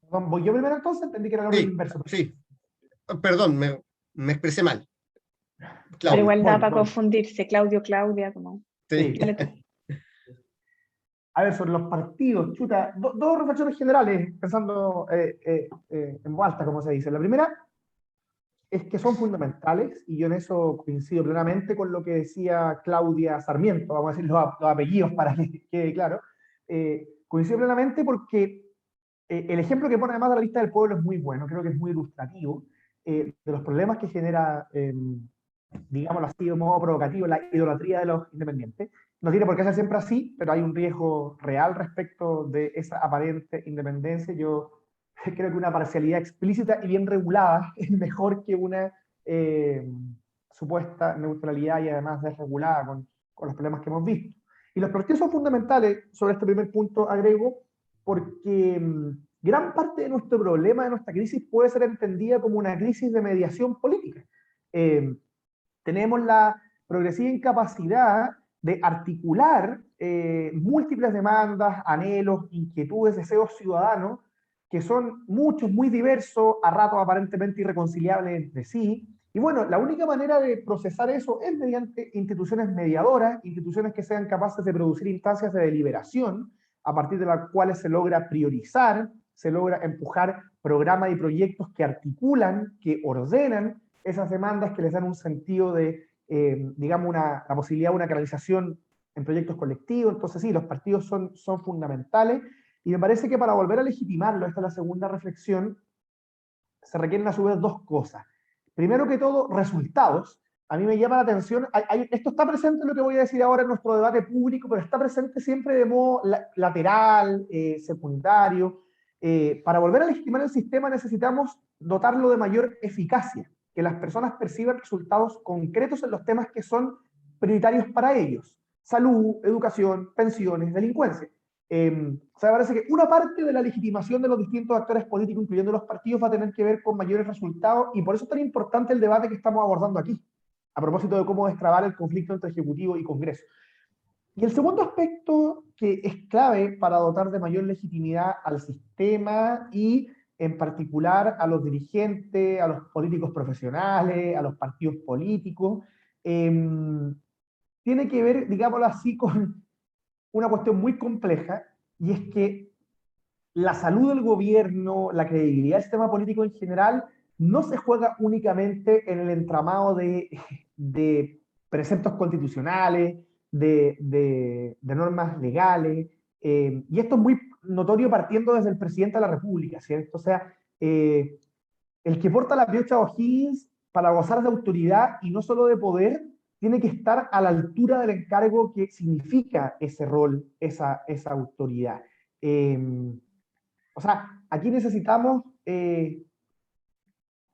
Perdón, ¿voy yo primero entonces? Entendí que era el orden Sí, inverso. sí. Perdón, me expresé mal. Pero Claudio. igual da Voy, para voy. confundirse, Claudio, Claudia, como... Sí. Sí. Dale tú. A ver, sobre los partidos, chuta, dos reflexiones generales, pensando en voz alta, como se dice. La primera es que son fundamentales, y yo en eso coincido plenamente con lo que decía Claudia Sarmiento, vamos a decir los apellidos para que quede claro. Coincido plenamente porque el ejemplo que pone además de la lista del pueblo es muy bueno, creo que es muy ilustrativo de los problemas que genera, digámoslo así, de modo provocativo, la idolatría de los independientes. No tiene por qué ser siempre así, pero hay un riesgo real respecto de esa aparente independencia. Yo creo que una parcialidad explícita y bien regulada es mejor que una supuesta neutralidad y además desregulada con los problemas que hemos visto. Y los partidos son fundamentales, sobre este primer punto agrego, porque gran parte de nuestro problema, de nuestra crisis, puede ser entendida como una crisis de mediación política. Tenemos la progresiva incapacidad de articular múltiples demandas, anhelos, inquietudes, deseos ciudadanos, que son muchos, muy diversos, a ratos aparentemente irreconciliables entre sí. Y bueno, la única manera de procesar eso es mediante instituciones mediadoras, instituciones que sean capaces de producir instancias de deliberación, a partir de las cuales se logra priorizar, se logra empujar programas y proyectos que articulan, que ordenan esas demandas, que les dan un sentido de, digamos, la posibilidad de una canalización en proyectos colectivos. Entonces sí, los partidos son fundamentales, y me parece que para volver a legitimarlo, esta es la segunda reflexión, se requieren a su vez dos cosas. Primero que todo, resultados. A mí me llama la atención, esto está presente en lo que voy a decir ahora en nuestro debate público, pero está presente siempre de modo lateral, secundario. Para volver a legitimar el sistema necesitamos dotarlo de mayor eficacia, que las personas perciban resultados concretos en los temas que son prioritarios para ellos: salud, educación, pensiones, delincuencia. O sea, parece que una parte de la legitimación de los distintos actores políticos, incluyendo los partidos, va a tener que ver con mayores resultados, y por eso es tan importante el debate que estamos abordando aquí, a propósito de cómo destrabar el conflicto entre Ejecutivo y Congreso. Y el segundo aspecto que es clave para dotar de mayor legitimidad al sistema y en particular a los dirigentes, a los políticos profesionales, a los partidos políticos, tiene que ver, digámoslo así, con una cuestión muy compleja, y es que la salud del gobierno, la credibilidad del sistema político en general, no se juega únicamente en el entramado de preceptos constitucionales, de normas legales, y esto es muy notorio partiendo desde el presidente de la República, ¿cierto? O sea, el que porta la piocha O'Higgins, para gozar de autoridad y no solo de poder, tiene que estar a la altura del encargo que significa ese rol, esa autoridad. O sea, aquí necesitamos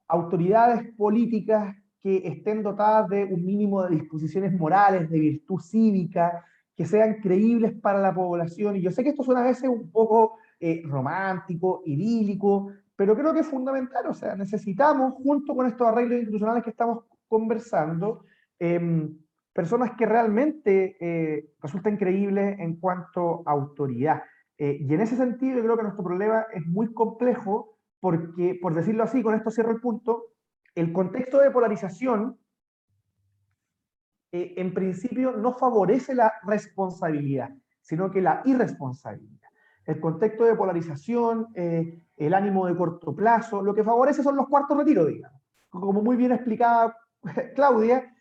autoridades políticas que estén dotadas de un mínimo de disposiciones morales, de virtud cívica, que sean creíbles para la población. Y yo sé que esto suena a veces un poco romántico, idílico, pero creo que es fundamental. O sea, necesitamos, junto con estos arreglos institucionales que estamos conversando, personas que realmente resulten creíbles en cuanto a autoridad. Y en ese sentido, yo creo que nuestro problema es muy complejo, porque, por decirlo así, con esto cierro el punto, el contexto de polarización en principio no favorece la responsabilidad, sino que la irresponsabilidad. El contexto de polarización, el ánimo de corto plazo, lo que favorece son los cuartos retiros, digamos. Como muy bien explicaba Claudia,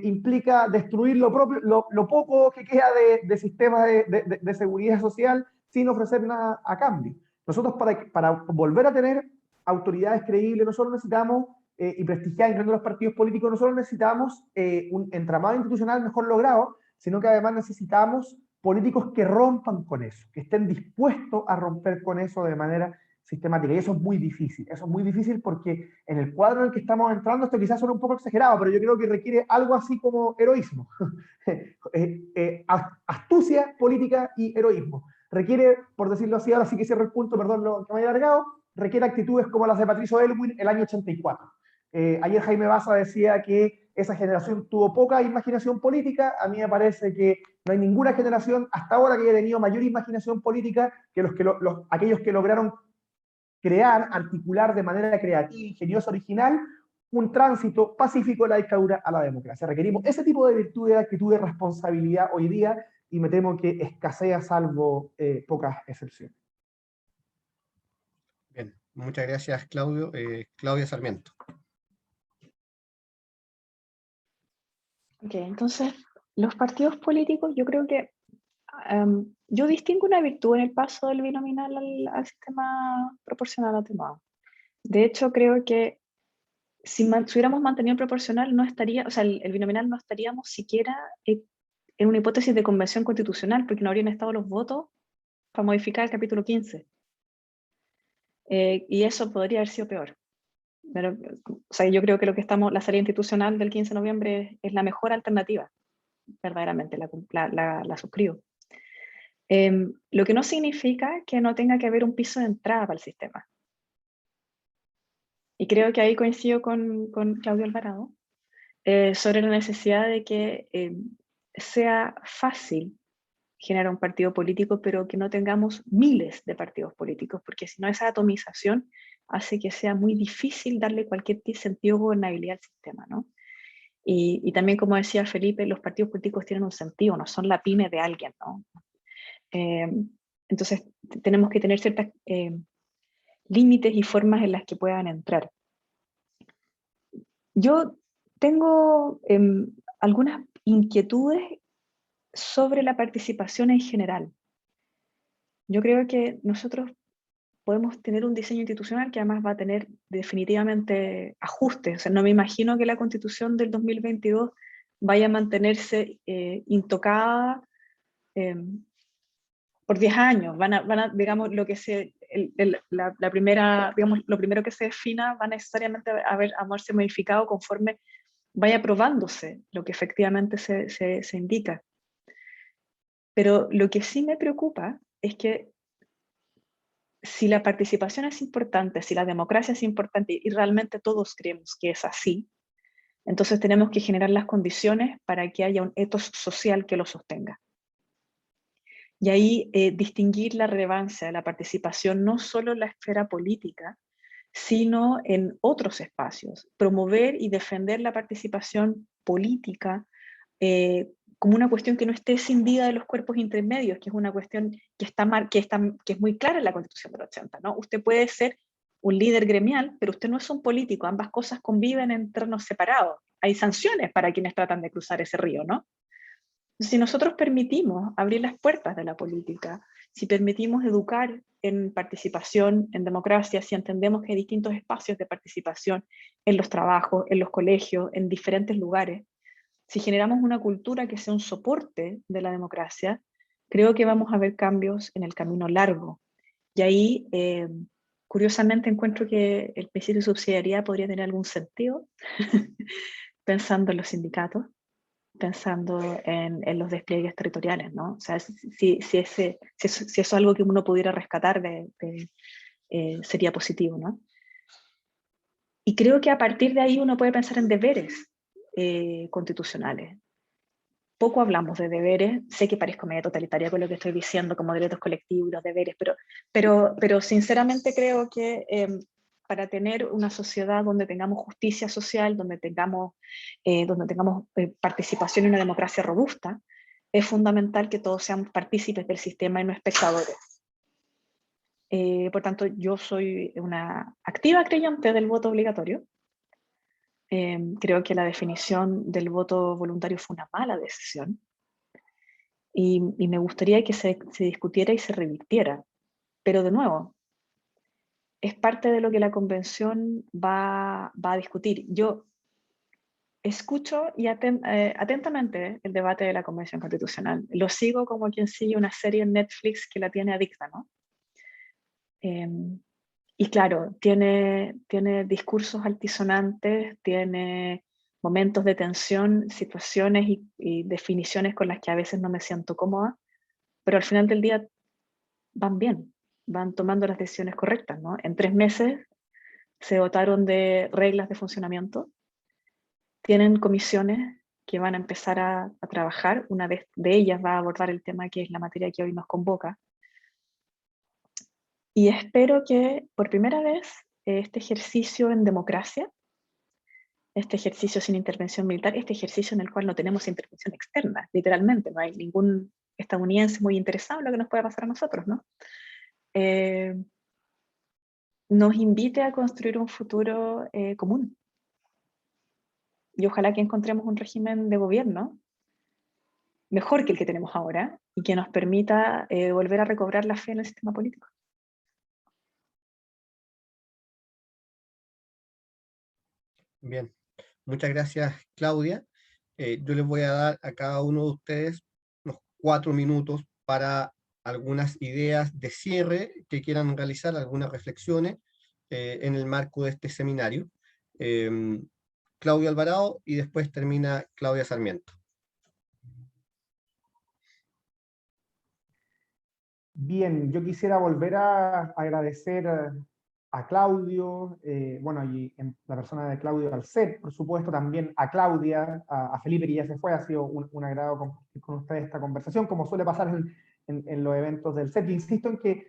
implica destruir lo poco que queda de sistemas de seguridad social sin ofrecer nada a cambio. Nosotros para volver a tener autoridades creíbles, no solo necesitamos, y prestigiar entre los partidos políticos, no solo necesitamos un entramado institucional mejor logrado, sino que además necesitamos políticos que rompan con eso, que estén dispuestos a romper con eso de manera sistemática. Y eso es muy difícil porque en el cuadro en el que estamos entrando, esto quizás suena un poco exagerado, pero yo creo que requiere algo así como heroísmo. Astucia política y heroísmo. Requiere, por decirlo así, ahora sí que cierro el punto, perdón lo que me haya alargado, requiere actitudes como las de Patricio Aylwin el año 84. Ayer Jaime Baza decía que esa generación tuvo poca imaginación política. A mí me parece que no hay ninguna generación hasta ahora que haya tenido mayor imaginación política que aquellos que lograron crear, articular de manera creativa, ingeniosa, original, un tránsito pacífico de la dictadura a la democracia. Requerimos ese tipo de virtudes, de actitud de responsabilidad hoy día, y me temo que escasea salvo pocas excepciones. Bien, muchas gracias, Claudio. Claudia Sarmiento. Ok, entonces, los partidos políticos, yo creo que yo distingo una virtud en el paso del binominal al sistema proporcional atenuado. De hecho, creo que si hubiéramos mantenido el proporcional, no estaría, o sea, el binominal no estaríamos siquiera en una hipótesis de convención constitucional, porque no habrían estado los votos para modificar el capítulo 15. Y eso podría haber sido peor. Pero, o sea, yo creo que la salida institucional del 15 de noviembre es la mejor alternativa, verdaderamente, la suscribo. Lo que no significa que no tenga que haber un piso de entrada para el sistema. Y creo que ahí coincido con Claudio Alvarado sobre la necesidad de que sea fácil generar un partido político, pero que no tengamos miles de partidos políticos, porque si no, esa atomización hace que sea muy difícil darle cualquier sentido o gobernabilidad al sistema, ¿no? Y también, como decía Felipe, los partidos políticos tienen un sentido, no son la pyme de alguien, ¿no? Entonces, tenemos que tener ciertos límites y formas en las que puedan entrar. Yo tengo algunas inquietudes sobre la participación en general. Yo creo que nosotros podemos tener un diseño institucional que además va a tener definitivamente ajustes. O sea, no me imagino que la Constitución del 2022 vaya a mantenerse intocada por 10 años. Digamos, lo que la primera, digamos, lo primero que se defina va necesariamente a verse modificado conforme vaya probándose lo que efectivamente se indica. Pero lo que sí me preocupa es que si la participación es importante, si la democracia es importante y realmente todos creemos que es así, entonces tenemos que generar las condiciones para que haya un ethos social que lo sostenga. Y ahí distinguir la relevancia de la participación no solo en la esfera política, sino en otros espacios. Promover y defender la participación política como una cuestión que no esté escindida de los cuerpos intermedios, que es una cuestión que es muy clara en la Constitución del 80, ¿no? Usted puede ser un líder gremial, pero usted no es un político, ambas cosas conviven en terrenos separados. Hay sanciones para quienes tratan de cruzar ese río, ¿no? Si nosotros permitimos abrir las puertas de la política, si permitimos educar en participación, en democracia, si entendemos que hay distintos espacios de participación en los trabajos, en los colegios, en diferentes lugares, si generamos una cultura que sea un soporte de la democracia, creo que vamos a ver cambios en el camino largo. Y ahí, curiosamente, encuentro que el principio de subsidiariedad podría tener algún sentido, pensando en los sindicatos, pensando en los despliegues territoriales, ¿no? O sea, si eso es algo que uno pudiera rescatar, sería positivo, ¿no? Y creo que a partir de ahí uno puede pensar en deberes constitucionales. Poco hablamos de deberes, sé que parezco medio totalitaria con lo que estoy diciendo, como derechos colectivos, los deberes, pero sinceramente creo que para tener una sociedad donde tengamos justicia social, donde tengamos participación y una democracia robusta, es fundamental que todos seamos partícipes del sistema y no espectadores. Por tanto, yo soy una activa creyente del voto obligatorio. Creo que la definición del voto voluntario fue una mala decisión y me gustaría que se discutiera y se revirtiera. Pero de nuevo, es parte de lo que la convención va a discutir. Yo escucho y atentamente el debate de la Convención Constitucional. Lo sigo como quien sigue una serie en Netflix que la tiene adicta, ¿no? Y claro, tiene discursos altisonantes, tiene momentos de tensión, situaciones y definiciones con las que a veces no me siento cómoda, pero al final del día van bien, van tomando las decisiones correctas, ¿no? En 3 meses se dotaron de reglas de funcionamiento, tienen comisiones que van a empezar a trabajar, una de ellas va a abordar el tema que es la materia que hoy nos convoca, y espero que por primera vez este ejercicio en democracia, este ejercicio sin intervención militar, este ejercicio en el cual no tenemos intervención externa, literalmente, no hay ningún estadounidense muy interesado en lo que nos pueda pasar a nosotros, ¿no? Nos invite a construir un futuro común. Y ojalá que encontremos un régimen de gobierno mejor que el que tenemos ahora y que nos permita volver a recobrar la fe en el sistema político. Bien, muchas gracias, Claudia. Yo les voy a dar a cada uno de ustedes unos 4 minutos para algunas ideas de cierre que quieran realizar, algunas reflexiones en el marco de este seminario. Claudia Alvarado y después termina Claudia Sarmiento. Bien, yo quisiera volver a agradecer a Claudio, bueno, y en la persona de Claudio Alcet, por supuesto, también a Claudia, a Felipe que ya se fue, ha sido un agrado compartir con ustedes esta conversación, como suele pasar en los eventos del CET. Insisto en que,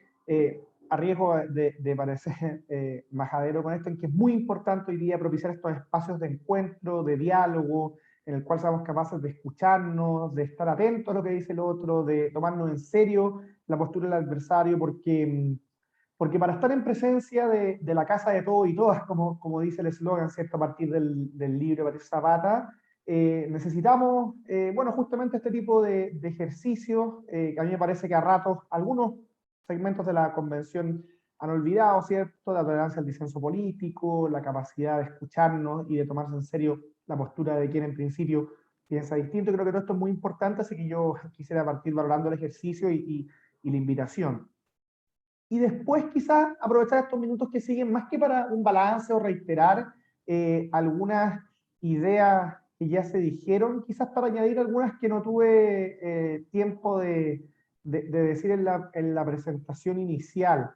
a riesgo de parecer majadero con esto, en que es muy importante hoy día propiciar estos espacios de encuentro, de diálogo, en el cual seamos capaces de escucharnos, de estar atentos a lo que dice el otro, de tomarnos en serio la postura del adversario, porque para estar en presencia de la casa de todos y todas, como dice el eslogan, ¿cierto?, a partir del libro de Patricio Zapata, necesitamos, bueno, justamente este tipo de ejercicios, que a mí me parece que a ratos algunos segmentos de la convención han olvidado, ¿cierto?, la tolerancia al disenso político, la capacidad de escucharnos y de tomarse en serio la postura de quien en principio piensa distinto. Creo que todo esto es muy importante, así que yo quisiera partir valorando el ejercicio y la invitación. Y después quizás aprovechar estos minutos que siguen más que para un balance o reiterar algunas ideas que ya se dijeron, quizás para añadir algunas que no tuve tiempo de decir en la presentación inicial.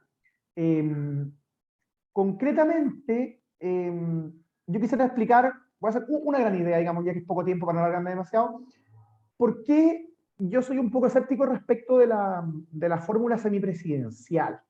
Concretamente, yo quisiera explicar, voy a hacer una gran idea, digamos, ya que es poco tiempo para no alargarme demasiado, por qué yo soy un poco escéptico respecto de la fórmula semipresidencial.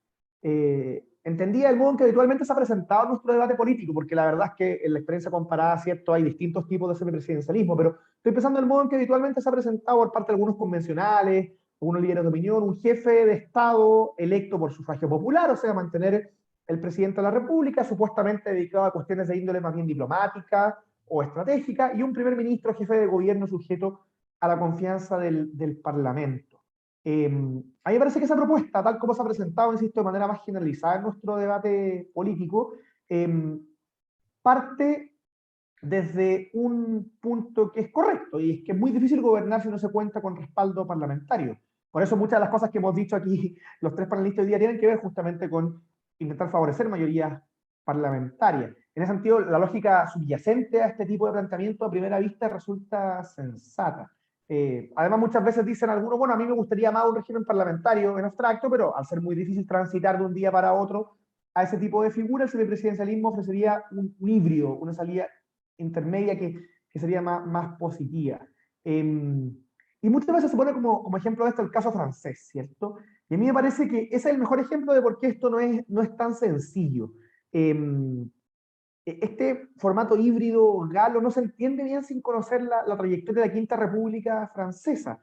Entendía el modo en que habitualmente se ha presentado nuestro debate político, porque la verdad es que en la experiencia comparada, ¿cierto?, hay distintos tipos de semipresidencialismo, pero estoy pensando en el modo en que habitualmente se ha presentado por parte de algunos convencionales, algunos líderes de opinión, un jefe de Estado electo por sufragio popular, o sea, mantener el presidente de la República, supuestamente dedicado a cuestiones de índole más bien diplomática o estratégica, y un primer ministro, jefe de gobierno sujeto a la confianza del Parlamento. A mí me parece que esa propuesta, tal como se ha presentado, insisto, de manera más generalizada en nuestro debate político, parte desde un punto que es correcto, y es que es muy difícil gobernar si no se cuenta con respaldo parlamentario. Por eso muchas de las cosas que hemos dicho aquí los 3 panelistas hoy día tienen que ver justamente con intentar favorecer mayorías parlamentarias. En ese sentido, la lógica subyacente a este tipo de planteamiento a primera vista resulta sensata. Además, muchas veces dicen algunos, bueno, a mí me gustaría más un régimen parlamentario en abstracto, pero al ser muy difícil transitar de un día para otro a ese tipo de figura, el semipresidencialismo ofrecería un híbrido, una salida intermedia que sería más positiva. Y muchas veces se pone como ejemplo de esto el caso francés, ¿cierto? Y a mí me parece que ese es el mejor ejemplo de por qué esto no es tan sencillo. Este formato híbrido galo no se entiende bien sin conocer la trayectoria de la Quinta República Francesa.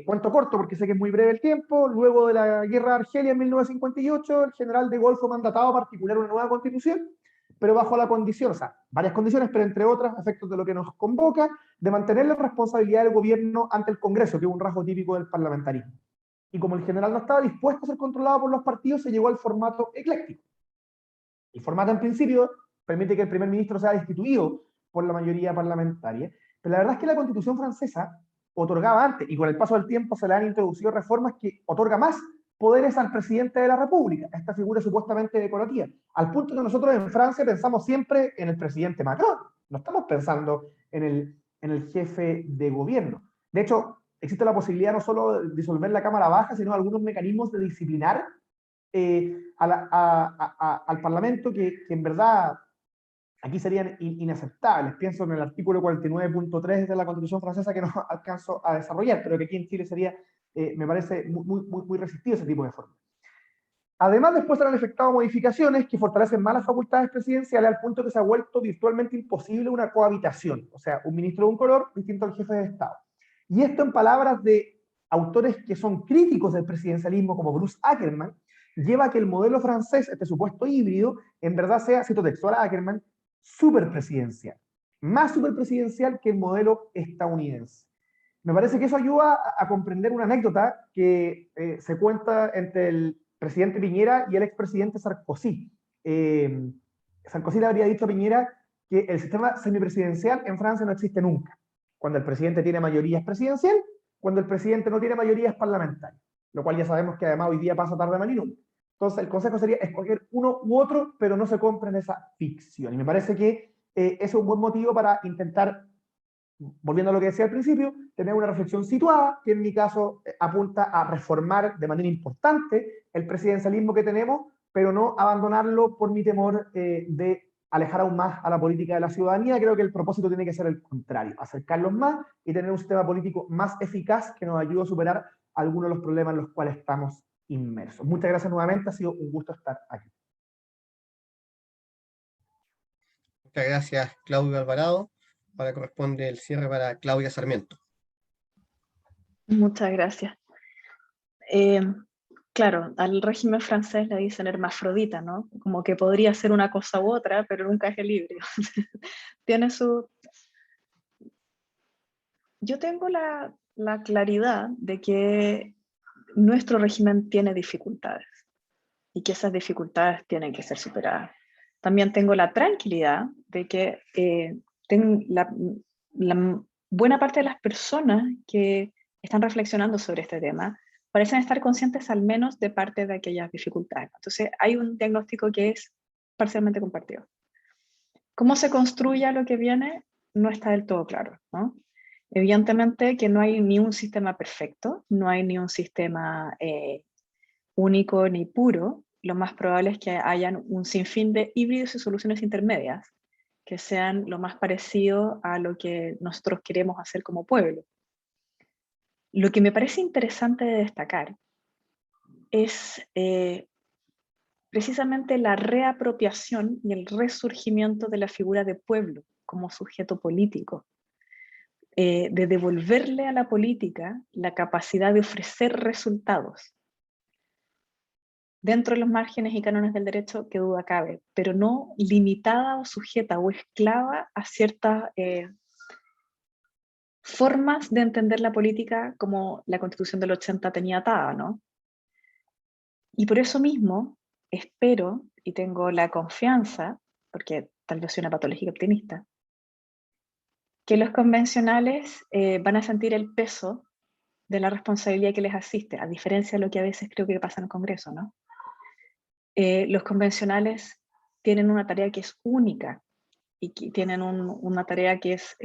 Cuento corto, porque sé que es muy breve el tiempo. Luego de la guerra de Argelia en 1958, el general de Gaulle fue mandatado a articular una nueva constitución, pero bajo la condición, o sea, varias condiciones, pero entre otras, a efectos de lo que nos convoca, de mantener la responsabilidad del gobierno ante el Congreso, que es un rasgo típico del parlamentarismo. Y como el general no estaba dispuesto a ser controlado por los partidos, se llegó al formato ecléctico. El formato, en principio, permite que el primer ministro sea destituido por la mayoría parlamentaria, pero la verdad es que la Constitución francesa otorgaba antes, y con el paso del tiempo se le han introducido reformas que otorga más poderes al presidente de la República, esta figura supuestamente decorativa, al punto que nosotros en Francia pensamos siempre en el presidente Macron, no estamos pensando en el jefe de gobierno. De hecho, existe la posibilidad no solo de disolver la Cámara Baja, sino algunos mecanismos de disciplinar al Parlamento que en verdad aquí serían inaceptables. Pienso en el artículo 49.3 de la Constitución francesa que no alcanzo a desarrollar, pero que aquí en Chile sería, me parece, muy resistido ese tipo de forma. Además, después se han efectuado modificaciones que fortalecen más las facultades presidenciales al punto que se ha vuelto virtualmente imposible una cohabitación, o sea, un ministro de un color distinto al jefe de Estado. Y esto en palabras de autores que son críticos del presidencialismo, como Bruce Ackerman, lleva a que el modelo francés, este supuesto híbrido, en verdad sea, cito textual a Ackerman, superpresidencial, más superpresidencial que el modelo estadounidense. Me parece que eso ayuda a comprender una anécdota que se cuenta entre el presidente Piñera y el expresidente Sarkozy. Sarkozy le habría dicho a Piñera que el sistema semipresidencial en Francia no existe nunca. Cuando el presidente tiene mayoría es presidencial, cuando el presidente no tiene mayoría es parlamentaria, lo cual ya sabemos que además hoy día pasa tarde mal y nunca. Entonces el consejo sería escoger uno u otro, pero no se compren esa ficción. Y me parece que es un buen motivo para intentar, volviendo a lo que decía al principio, tener una reflexión situada, que en mi caso apunta a reformar de manera importante el presidencialismo que tenemos, pero no abandonarlo por mi temor de alejar aún más a la política de la ciudadanía. Creo que el propósito tiene que ser el contrario, acercarlos más y tener un sistema político más eficaz que nos ayude a superar algunos de los problemas en los cuales estamos inmersos. Muchas gracias nuevamente, ha sido un gusto estar aquí. Muchas gracias, Claudio Alvarado. Ahora corresponde el cierre para Claudia Sarmiento. Muchas gracias. Claro, al régimen francés le dicen hermafrodita, ¿no? Como que podría ser una cosa u otra, pero nunca es el híbrido. Tiene su... Yo tengo la claridad de que nuestro régimen tiene dificultades y que esas dificultades tienen que ser superadas. También tengo la tranquilidad de que la buena parte de las personas que están reflexionando sobre este tema parecen estar conscientes al menos de parte de aquellas dificultades. Entonces hay un diagnóstico que es parcialmente compartido. ¿Cómo se construye lo que viene? No está del todo claro, ¿no? Evidentemente que no hay ni un sistema perfecto, no hay ni un sistema único ni puro. Lo más probable es que hayan un sinfín de híbridos y soluciones intermedias que sean lo más parecido a lo que nosotros queremos hacer como pueblo. Lo que me parece interesante de destacar es precisamente la reapropiación y el resurgimiento de la figura de pueblo como sujeto político, de devolverle a la política la capacidad de ofrecer resultados dentro de los márgenes y cánones del derecho, que duda cabe, pero no limitada o sujeta o esclava a ciertas formas de entender la política como la Constitución del 80 tenía atada, ¿no? Y por eso mismo espero y tengo la confianza, porque tal vez soy una patológica optimista, que los convencionales van a sentir el peso de la responsabilidad que les asiste, a diferencia de lo que a veces creo que pasa en el Congreso, ¿no? Los convencionales tienen una tarea que es única y que tienen una tarea que es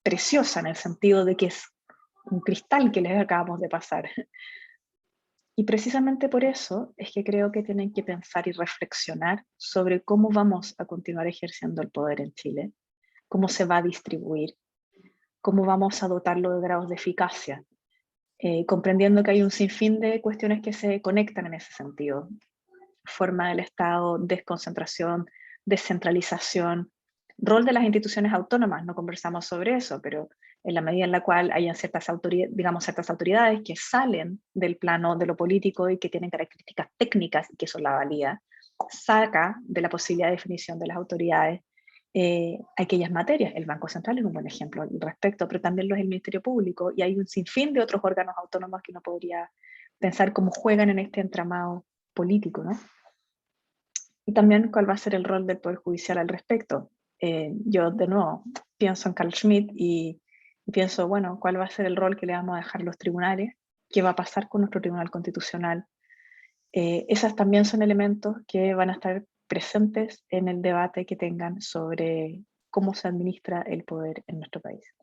preciosa en el sentido de que es un cristal que les acabamos de pasar. Y precisamente por eso es que creo que tienen que pensar y reflexionar sobre cómo vamos a continuar ejerciendo el poder en Chile, cómo se va a distribuir, cómo vamos a dotarlo de grados de eficacia, comprendiendo que hay un sinfín de cuestiones que se conectan en ese sentido. Forma del Estado, desconcentración, descentralización, rol de las instituciones autónomas, no conversamos sobre eso, pero en la medida en la cual hayan ciertas autoridades que salen del plano de lo político y que tienen características técnicas y que eso la valida, saca de la posibilidad de definición de las autoridades aquellas materias. El Banco Central es un buen ejemplo al respecto, pero también lo es el Ministerio Público y hay un sinfín de otros órganos autónomos que uno podría pensar cómo juegan en este entramado político, ¿no? Y también cuál va a ser el rol del Poder Judicial al respecto. Yo de nuevo pienso en Carl Schmitt y pienso, bueno, ¿cuál va a ser el rol que le vamos a dejar a los tribunales? ¿Qué va a pasar con nuestro Tribunal Constitucional? Esas también son elementos que van a estar presentes en el debate que tengan sobre cómo se administra el poder en nuestro país.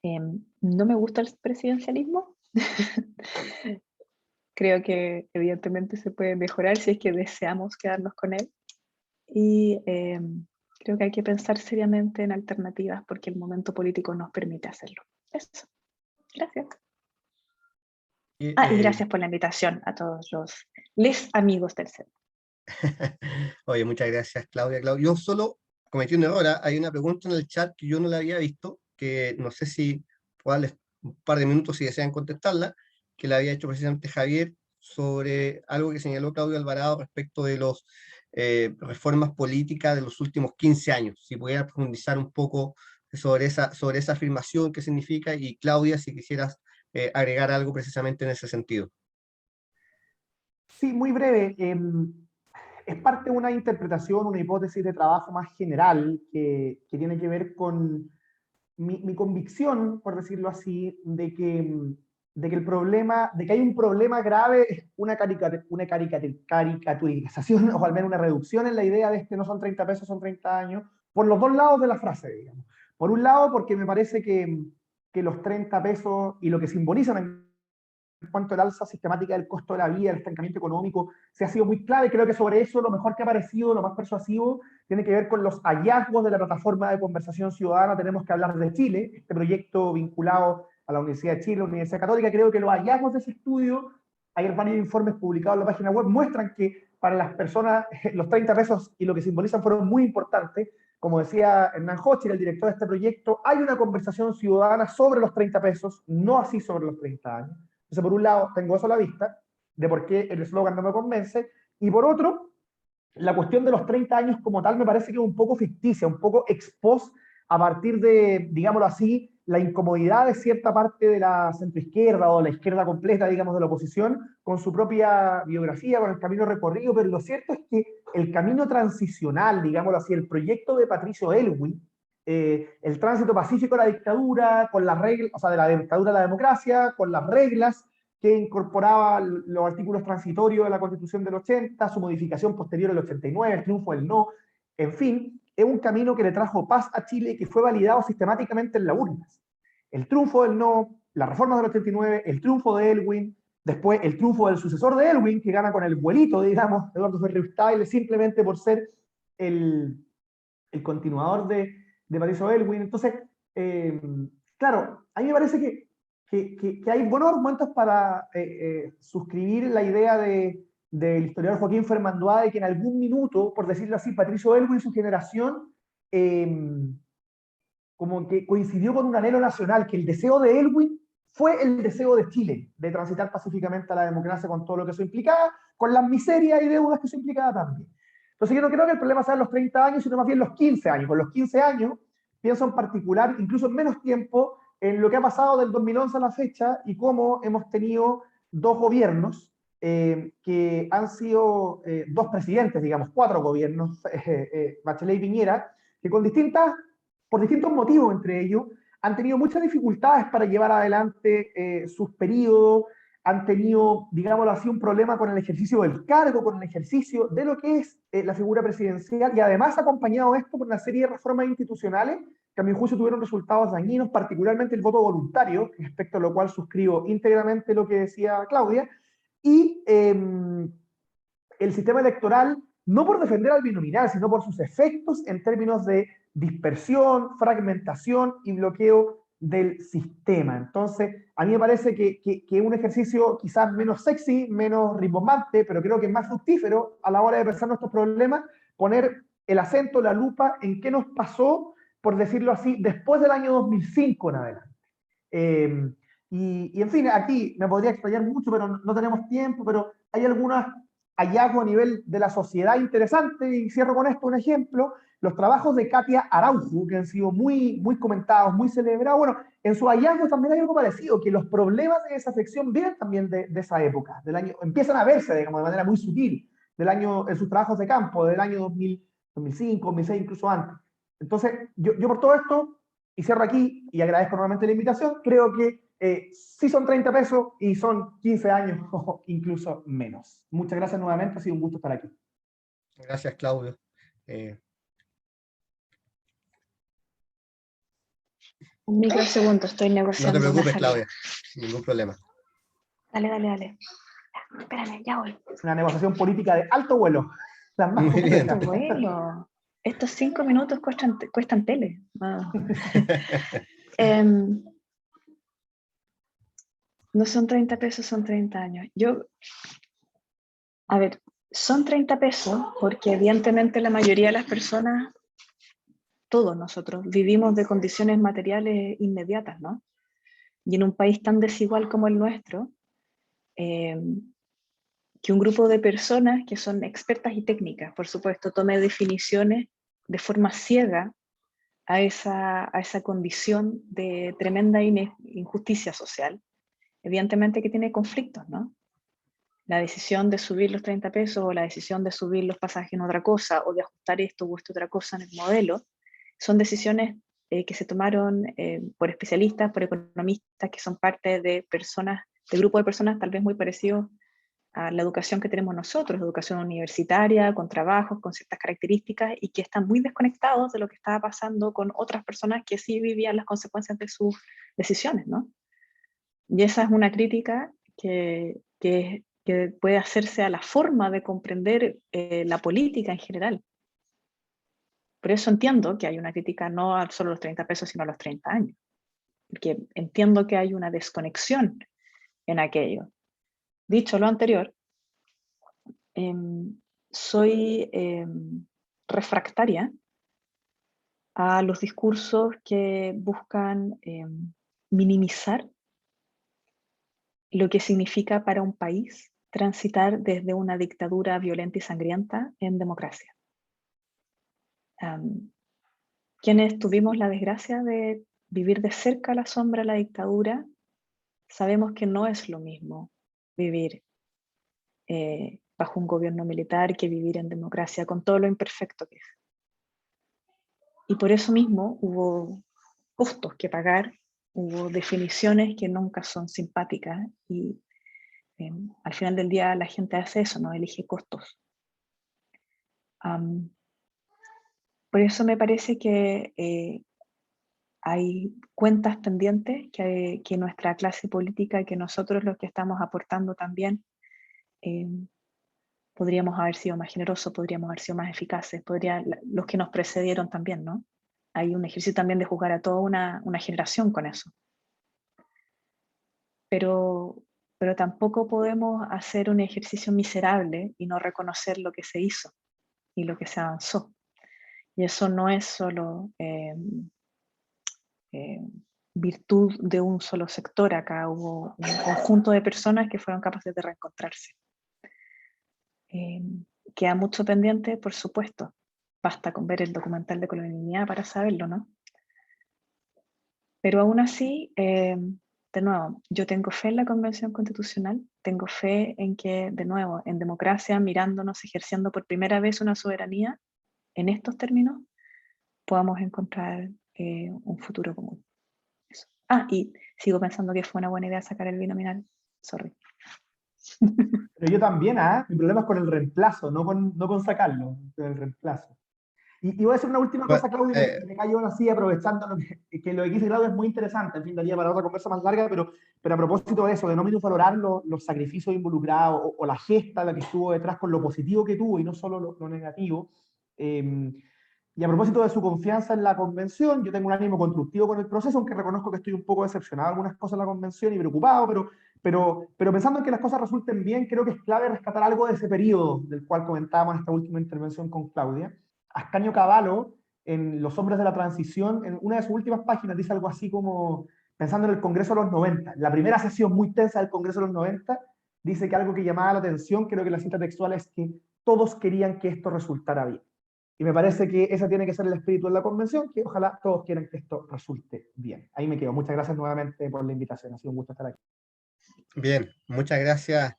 No me gusta el presidencialismo. Creo que evidentemente se puede mejorar si es que deseamos quedarnos con él. Y creo que hay que pensar seriamente en alternativas porque el momento político nos permite hacerlo. Eso. Gracias. Y gracias por la invitación a todos les amigos del CEP. Oye, muchas gracias, Claudia. Yo solo cometí un error. Hay una pregunta en el chat que yo no la había visto, que no sé si puedo darles un par de minutos si desean contestarla, que la había hecho precisamente Javier sobre algo que señaló Claudio Alvarado respecto de las reformas políticas de los últimos 15 años. Si pudiera profundizar un poco sobre esa afirmación, qué significa, y Claudia, si quisieras agregar algo precisamente en ese sentido. Sí, muy breve. Es parte de una interpretación, una hipótesis de trabajo más general que tiene que ver con mi convicción, por decirlo así, de que el problema, de que hay un problema grave es una caricaturización o al menos una reducción en la idea de no son 30 pesos, son 30 años, por los dos lados de la frase, digamos. Por un lado, porque me parece que los 30 pesos y lo que simbolizan en cuanto al alza sistemática del costo de la vida, el estancamiento económico, se ha sido muy clave. Creo que sobre eso lo mejor que ha aparecido, lo más persuasivo, tiene que ver con los hallazgos de la plataforma de conversación ciudadana. Tenemos que hablar de Chile, este proyecto vinculado a la Universidad de Chile, la Universidad Católica. Creo que los hallazgos de ese estudio, hay varios informes publicados en la página web, muestran que para las personas los 30 pesos y lo que simbolizan fueron muy importantes. Como decía Hernán Hochschild, el director de este proyecto, hay una conversación ciudadana sobre los 30 pesos, no así sobre los 30 años. Entonces, por un lado, tengo eso a la vista, de por qué el eslogan no me convence, y por otro, la cuestión de los 30 años como tal me parece que es un poco ficticia, un poco ex post, a partir de, digámoslo así, la incomodidad de cierta parte de la centroizquierda o la izquierda completa, digamos, de la oposición, con su propia biografía, con el camino recorrido, pero lo cierto es que el camino transicional, digámoslo así, el proyecto de Patricio Aylwin, el tránsito pacífico a la dictadura, con las reglas, o sea, de la dictadura a la democracia, con las reglas que incorporaba los artículos transitorios de la Constitución del 80, su modificación posterior del 89, el triunfo del no, en fin, es un camino que le trajo paz a Chile y que fue validado sistemáticamente en las urnas. El triunfo del no, las reformas del 89, el triunfo de Aylwin, después el triunfo del sucesor de Aylwin, que gana con el vuelito, digamos, Eduardo Verheugen, simplemente por ser el continuador de Patricio Aylwin. Entonces, claro, a mí me parece que hay buenos argumentos para suscribir la idea del historiador Joaquín Fermanduá de que en algún minuto, por decirlo así, Patricio Aylwin y su generación como que coincidió con un anhelo nacional, que el deseo de Aylwin fue el deseo de Chile, de transitar pacíficamente a la democracia con todo lo que eso implicaba, con las miserias y deudas que eso implicaba también. Entonces yo no creo que el problema sea los 30 años, sino más bien los 15 años. Con los 15 años, pienso en particular, incluso en menos tiempo, en lo que ha pasado del 2011 a la fecha y cómo hemos tenido dos gobiernos que han sido dos presidentes, digamos, cuatro gobiernos, Bachelet y Piñera, que por distintos motivos entre ellos, han tenido muchas dificultades para llevar adelante sus periodos, han tenido, digámoslo así, un problema con el ejercicio del cargo, con el ejercicio de lo que es la figura presidencial, y además acompañado esto por una serie de reformas institucionales que a mi juicio tuvieron resultados dañinos, particularmente el voto voluntario, respecto a lo cual suscribo íntegramente lo que decía Claudia, y el sistema electoral, no por defender al binominal, sino por sus efectos en términos de dispersión, fragmentación y bloqueo del sistema. Entonces, a mí me parece que un ejercicio quizás menos sexy, menos rimbombante, pero creo que es más fructífero a la hora de pensar nuestros problemas, poner el acento, la lupa en qué nos pasó, por decirlo así, después del año 2005 en adelante. Y en fin, aquí me podría explayar mucho, pero no tenemos tiempo, pero hay algunos hallazgos a nivel de la sociedad interesantes, y cierro con esto un ejemplo. Los trabajos de Katia Araujo, que han sido muy, muy comentados, muy celebrados, bueno, en su hallazgo también hay algo parecido, que los problemas de desafección vienen también de esa época, del año, empiezan a verse, digamos, de manera muy sutil, en sus trabajos de campo, del año 2000, 2005, 2006, incluso antes. Entonces, yo por todo esto, y cierro aquí, y agradezco nuevamente la invitación, creo que sí son 30 pesos y son 15 años o incluso menos. Muchas gracias nuevamente, ha sido un gusto estar aquí. Gracias, Claudio. Un microsegundo, estoy No te negociando una preocupes, salida. Claudia, ningún problema. Dale, dale, dale. Espérame, ya voy. Una negociación política de alto vuelo. Las más Muy bien. complejas. Bueno, estos 5 minutos cuestan tele. Ah. Em, no son 30 pesos, son 30 años. A ver, son 30 pesos porque evidentemente la mayoría de las personas, todos nosotros, vivimos de condiciones materiales inmediatas, ¿no? Y en un país tan desigual como el nuestro, que un grupo de personas que son expertas y técnicas, por supuesto, tome definiciones de forma ciega a esa condición de tremenda injusticia social, evidentemente que tiene conflictos, ¿no? La decisión de subir los 30 pesos o la decisión de subir los pasajes en otra cosa o de ajustar esto o esto otra cosa en el modelo, son decisiones que se tomaron por especialistas, por economistas, que son parte de personas, de grupos de personas tal vez muy parecidos a la educación que tenemos nosotros, educación universitaria, con trabajos, con ciertas características, y que están muy desconectados de lo que estaba pasando con otras personas que sí vivían las consecuencias de sus decisiones, ¿no? Y esa es una crítica que puede hacerse a la forma de comprender la política en general. Por eso entiendo que hay una crítica no a solo los 30 pesos, sino a los 30 años. Porque entiendo que hay una desconexión en aquello. Dicho lo anterior, soy refractaria a los discursos que buscan minimizar lo que significa para un país transitar desde una dictadura violenta y sangrienta en democracia. Quienes tuvimos la desgracia de vivir de cerca a la sombra de la dictadura, sabemos que no es lo mismo vivir bajo un gobierno militar que vivir en democracia, con todo lo imperfecto que es. Y por eso mismo hubo costos que pagar, hubo definiciones que nunca son simpáticas, y al final del día la gente hace eso, no elige costos. Por eso me parece que hay cuentas pendientes que nuestra clase política y que nosotros los que estamos aportando también podríamos haber sido más generosos, podríamos haber sido más eficaces, los que nos precedieron también, ¿no? Hay un ejercicio también de juzgar a toda una generación con eso. Pero tampoco podemos hacer un ejercicio miserable y no reconocer lo que se hizo y lo que se avanzó. Y eso no es solo virtud de un solo sector. Acá hubo un conjunto de personas que fueron capaces de reencontrarse. Queda mucho pendiente, por supuesto. Basta con ver el documental de colonialidad para saberlo, ¿no? Pero aún así, de nuevo, yo tengo fe en la Convención Constitucional, tengo fe en que, de nuevo, en democracia, mirándonos, ejerciendo por primera vez una soberanía en estos términos, podamos encontrar un futuro común. Eso. Y sigo pensando que fue una buena idea sacar el binominal. Sorry. Pero yo también, mi problema es con el reemplazo, no con sacarlo, con el reemplazo. Y voy a decir una última cosa, Claudio, que me cayó así, aprovechando lo que lo que dice Claudio es muy interesante, en fin, daría para otra conversa más larga, pero a propósito de eso, de no minusvalorar los sacrificios involucrados o la gesta la que estuvo detrás con lo positivo que tuvo y no solo lo negativo. Y a propósito de su confianza en la convención, yo tengo un ánimo constructivo con el proceso, aunque reconozco que estoy un poco decepcionado de algunas cosas en la convención y preocupado, pero pensando en que las cosas resulten bien, creo que es clave rescatar algo de ese periodo del cual comentábamos en esta última intervención con Claudia. Ascanio Cavallo, en Los Hombres de la Transición, en una de sus últimas páginas, dice algo así como, pensando en el Congreso de los 90, la primera sesión muy tensa del Congreso de los 90, dice que algo que llamaba la atención, creo que la cita textual es que todos querían que esto resultara bien. Y me parece que ese tiene que ser el espíritu de la convención, que ojalá todos quieran que esto resulte bien. Ahí me quedo. Muchas gracias nuevamente por la invitación. Ha sido un gusto estar aquí. Bien, muchas gracias,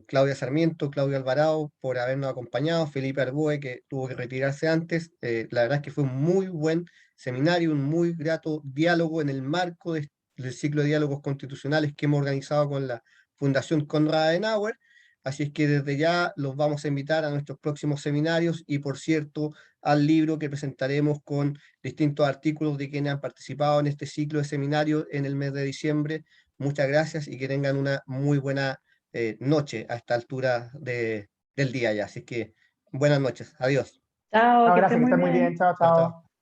Claudia Sarmiento, Claudio Alvarado, por habernos acompañado, Felipe Arboe, que tuvo que retirarse antes. La verdad es que fue un muy buen seminario, un muy grato diálogo en el marco del ciclo de diálogos constitucionales que hemos organizado con la Fundación Konrad Adenauer. Así es que desde ya los vamos a invitar a nuestros próximos seminarios y, por cierto, al libro que presentaremos con distintos artículos de quienes han participado en este ciclo de seminarios en el mes de diciembre. Muchas gracias y que tengan una muy buena noche a esta altura del día ya. Así que buenas noches. Adiós. Chao, Chao, que gracias, esté que muy estés muy bien. bien. Chao, Chao, chao. chao.